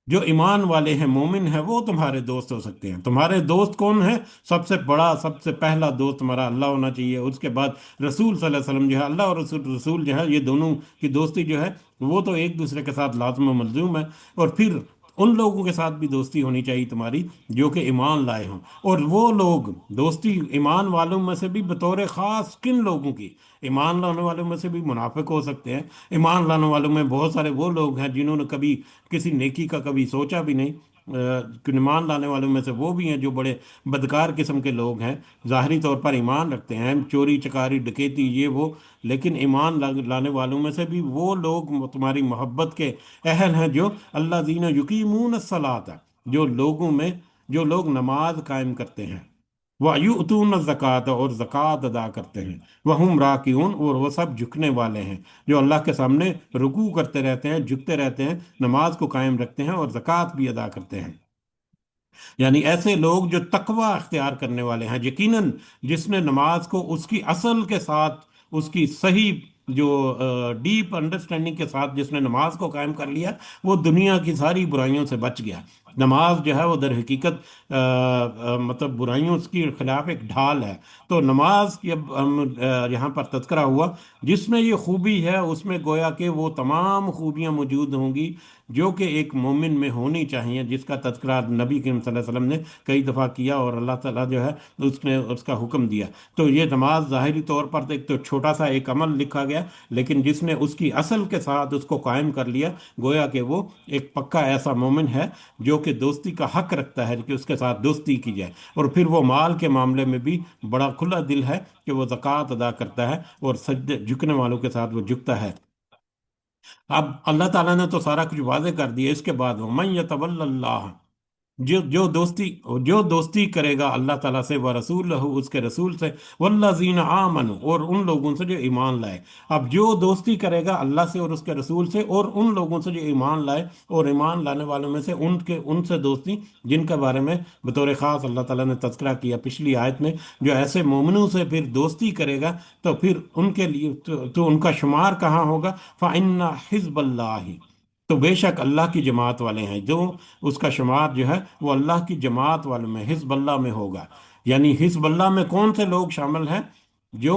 جو ایمان والے ہیں، مومن ہیں، وہ تمہارے دوست ہو سکتے ہیں۔ تمہارے دوست کون ہیں؟ سب سے بڑا، سب سے پہلا دوست تمہارا اللہ ہونا چاہیے۔ اس کے بعد رسول صلی اللہ علیہ وسلم جو ہے، اللہ اور رسول جو ہے، یہ دونوں کی دوستی جو ہے وہ تو ایک دوسرے کے ساتھ لازم و ملزوم ہے۔ اور پھر ان لوگوں کے ساتھ بھی دوستی ہونی چاہیے تمہاری جو کہ ایمان لائے ہوں۔ اور وہ لوگ، دوستی ایمان والوں میں سے بھی بطور خاص کن لوگوں کی؟ ایمان لانے والوں میں سے بھی منافق ہو سکتے ہیں، ایمان لانے والوں میں بہت سارے وہ لوگ ہیں جنہوں نے کبھی کسی نیکی کا کبھی سوچا بھی نہیں۔ ایمان لانے والوں میں سے وہ بھی ہیں جو بڑے بدکار قسم کے لوگ ہیں، ظاہری طور پر ایمان رکھتے ہیں، چوری چکاری ڈکیتی یہ وہ، لیکن ایمان لانے والوں میں سے بھی وہ لوگ تمہاری محبت کے اہل ہیں، جو اللہ زین یقیمون الصلاۃ، جو لوگوں میں، جو لوگ نماز قائم کرتے ہیں، وَيُؤْتُونَ الزَّكَاةَ، اور زکوٰۃ ادا کرتے ہیں، وَهُمْ راکعون، اور وہ سب جھکنے والے ہیں، جو اللہ کے سامنے رکوع کرتے رہتے ہیں، جھکتے رہتے ہیں، نماز کو قائم رکھتے ہیں اور زکوٰۃ بھی ادا کرتے ہیں۔ یعنی ایسے لوگ جو تقوی اختیار کرنے والے ہیں، یقیناً جس نے نماز کو اس کی اصل کے ساتھ، اس کی صحیح جو ڈیپ انڈرسٹینڈنگ کے ساتھ جس نے نماز کو قائم کر لیا، وہ دنیا کی ساری برائیوں سے بچ گیا۔ نماز جو ہے وہ در حقیقت مطلب برائیوں کے خلاف ایک ڈھال ہے۔ تو نماز کی اب یہاں پر تذکرہ ہوا، جس میں یہ خوبی ہے اس میں گویا کہ وہ تمام خوبیاں موجود ہوں گی جو کہ ایک مومن میں ہونی چاہیے، جس کا تذکرہ نبی کریم صلی اللہ علیہ وسلم نے کئی دفعہ کیا، اور اللہ تعالیٰ جو ہے اس نے اس کا حکم دیا۔ تو یہ نماز ظاہری طور پر ایک تو چھوٹا سا ایک عمل لکھا گیا، لیکن جس نے اس کی اصل کے ساتھ اس کو قائم کر لیا، گویا کہ وہ ایک پکا ایسا مومن ہے جو کہ دوستی کا حق رکھتا ہے کہ اس کے ساتھ دوستی کی جائے۔ اور پھر وہ مال کے معاملے میں بھی بڑا کھلا دل ہے کہ وہ زکوٰۃ ادا کرتا ہے، اور سجدے جھکنے والوں کے ساتھ وہ جھکتا ہے۔ اب اللہ تعالیٰ نے تو سارا کچھ واضح کر دیا، اس کے بعد وَمَن يَتَوَلَّ اللَّهَ، جو دوستی کرے گا اللہ تعالیٰ سے، وَرَسُولَهُ، اس کے رسول سے، وَالَّذِينَ آمَنُوا، اور ان لوگوں سے جو ایمان لائے۔ اب جو دوستی کرے گا اللہ سے اور اس کے رسول سے، اور ان لوگوں سے جو ایمان لائے، اور ایمان لانے والوں میں سے ان سے دوستی جن کے بارے میں بطور خاص اللہ تعالیٰ نے تذکرہ کیا پچھلی آیت میں، جو ایسے مومنوں سے پھر دوستی کرے گا تو پھر ان کے لیے تو ان کا شمار کہاں ہوگا؟ فَإِنَّ حِزْبَ اللَّهِ، تو بے شک اللہ کی جماعت والے ہیں، جو اس کا شمار جو ہے وہ اللہ کی جماعت والوں میں، حزب اللہ میں ہوگا۔ یعنی حزب اللہ میں کون سے لوگ شامل ہیں؟ جو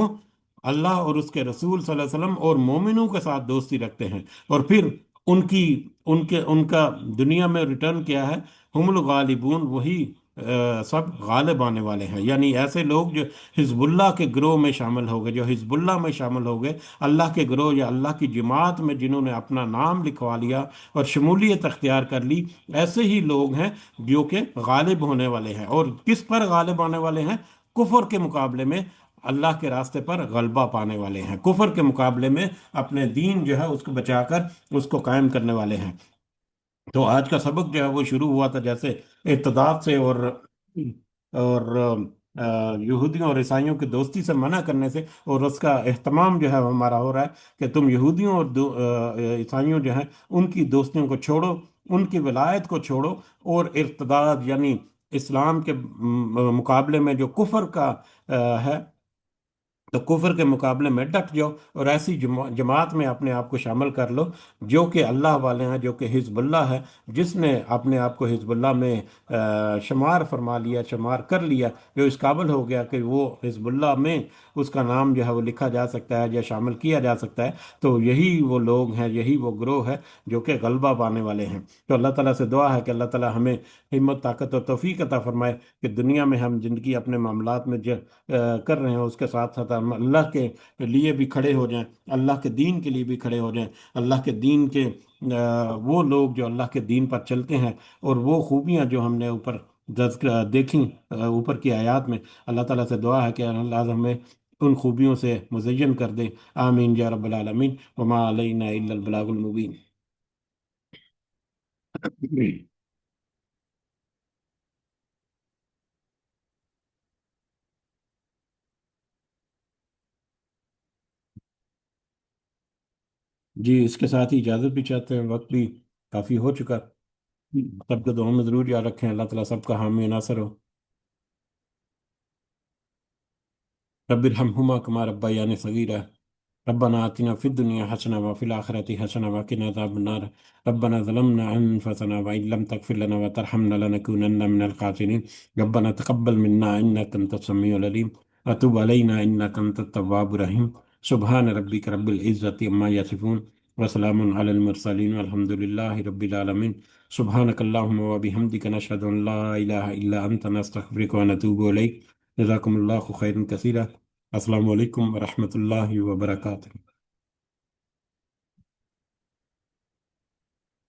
اللہ اور اس کے رسول صلی اللہ علیہ وسلم اور مومنوں کے ساتھ دوستی رکھتے ہیں، اور پھر ان کا دنیا میں ریٹرن کیا ہے؟ ہم الغالبون، وہی سب غالب آنے والے ہیں، یعنی ایسے لوگ جو حزب اللہ کے گروہ میں شامل ہو گئے، جو حزب اللہ میں شامل ہو گئے، اللہ کے گروہ یا اللہ کی جماعت میں جنہوں نے اپنا نام لکھوا لیا اور شمولیت اختیار کر لی، ایسے ہی لوگ ہیں جو کہ غالب ہونے والے ہیں۔ اور کس پر غالب آنے والے ہیں؟ کفر کے مقابلے میں اللہ کے راستے پر غلبہ پانے والے ہیں، کفر کے مقابلے میں اپنے دین جو ہے اس کو بچا کر اس کو قائم کرنے والے ہیں۔ تو آج کا سبق جو ہے وہ شروع ہوا تھا جیسے ارتداد سے، اور یہودیوں اور عیسائیوں کی دوستی سے منع کرنے سے، اور اس کا اہتمام جو ہے ہمارا ہو رہا ہے کہ تم یہودیوں اور عیسائیوں جو ہیں ان کی دوستیوں کو چھوڑو، ان کی ولایت کو چھوڑو، اور ارتداد یعنی اسلام کے مقابلے میں جو کفر کا ہے، تو کفر کے مقابلے میں ڈٹ جاؤ اور ایسی جماعت میں اپنے آپ کو شامل کر لو جو کہ اللہ والے ہیں، جو کہ حزب اللہ ہے۔ جس نے اپنے آپ کو حزب اللہ میں شمار فرما لیا، شمار کر لیا، جو اس قابل ہو گیا کہ وہ حزب اللہ میں اس کا نام جو ہے وہ لکھا جا سکتا ہے یا شامل کیا جا سکتا ہے، تو یہی وہ لوگ ہیں، یہی وہ گروہ ہے جو کہ غلبہ پانے والے ہیں۔ تو اللہ تعالیٰ سے دعا ہے کہ اللہ تعالیٰ ہمیں ہمت، طاقت اور توفیق عطا فرمائے کہ دنیا میں ہم زندگی اپنے معاملات میں کر رہے ہیں، اس کے ساتھ ساتھ ہم اللہ کے لیے بھی کھڑے ہو جائیں، اللہ کے دین کے لیے بھی کھڑے ہو جائیں، اللہ کے دین کے وہ لوگ جو اللہ کے دین پر چلتے ہیں، اور وہ خوبیاں جو ہم نے اوپر دیکھیں اوپر کی آیات میں، اللہ تعالیٰ سے دعا ہے کہ اللہ ہمیں ان خوبیوں سے مزین کر دے۔ آمین یا رب العالمین، وما علینا الا البلاغ المبین۔ جی، اس کے ساتھ ہی اجازت بھی چاہتے ہیں، وقت بھی کافی ہو چکا۔ سب کو دعاؤں میں ضرور یاد رکھیں، اللہ تعالیٰ سب کا حامی و ناصر ہو۔ رب ارحمہما کما ربیانی صغیرا، ربنا آتنا في الدنيا حسنة وفي الآخرة حسنة وقنا عذاب النار، ربنا ظلمنا أنفسنا وإن لم تغفر لنا وترحمنا لنكونن من الخاسرين، ربنا تقبل منا إنك أنت السميع العليم وتب علينا إنك أنت التواب الرحيم، سبحان ربك رب العزة عما يصفون وسلام على المرسلين والحمد لله رب العالمين، سبحانك اللهم وبحمدك نشهد أن لا إله إلا أنت نستغفرك ونتوب إليك، جزاكم الله خيرا كثيرا، السلام علیکم ورحمۃ اللہ وبرکاتہ۔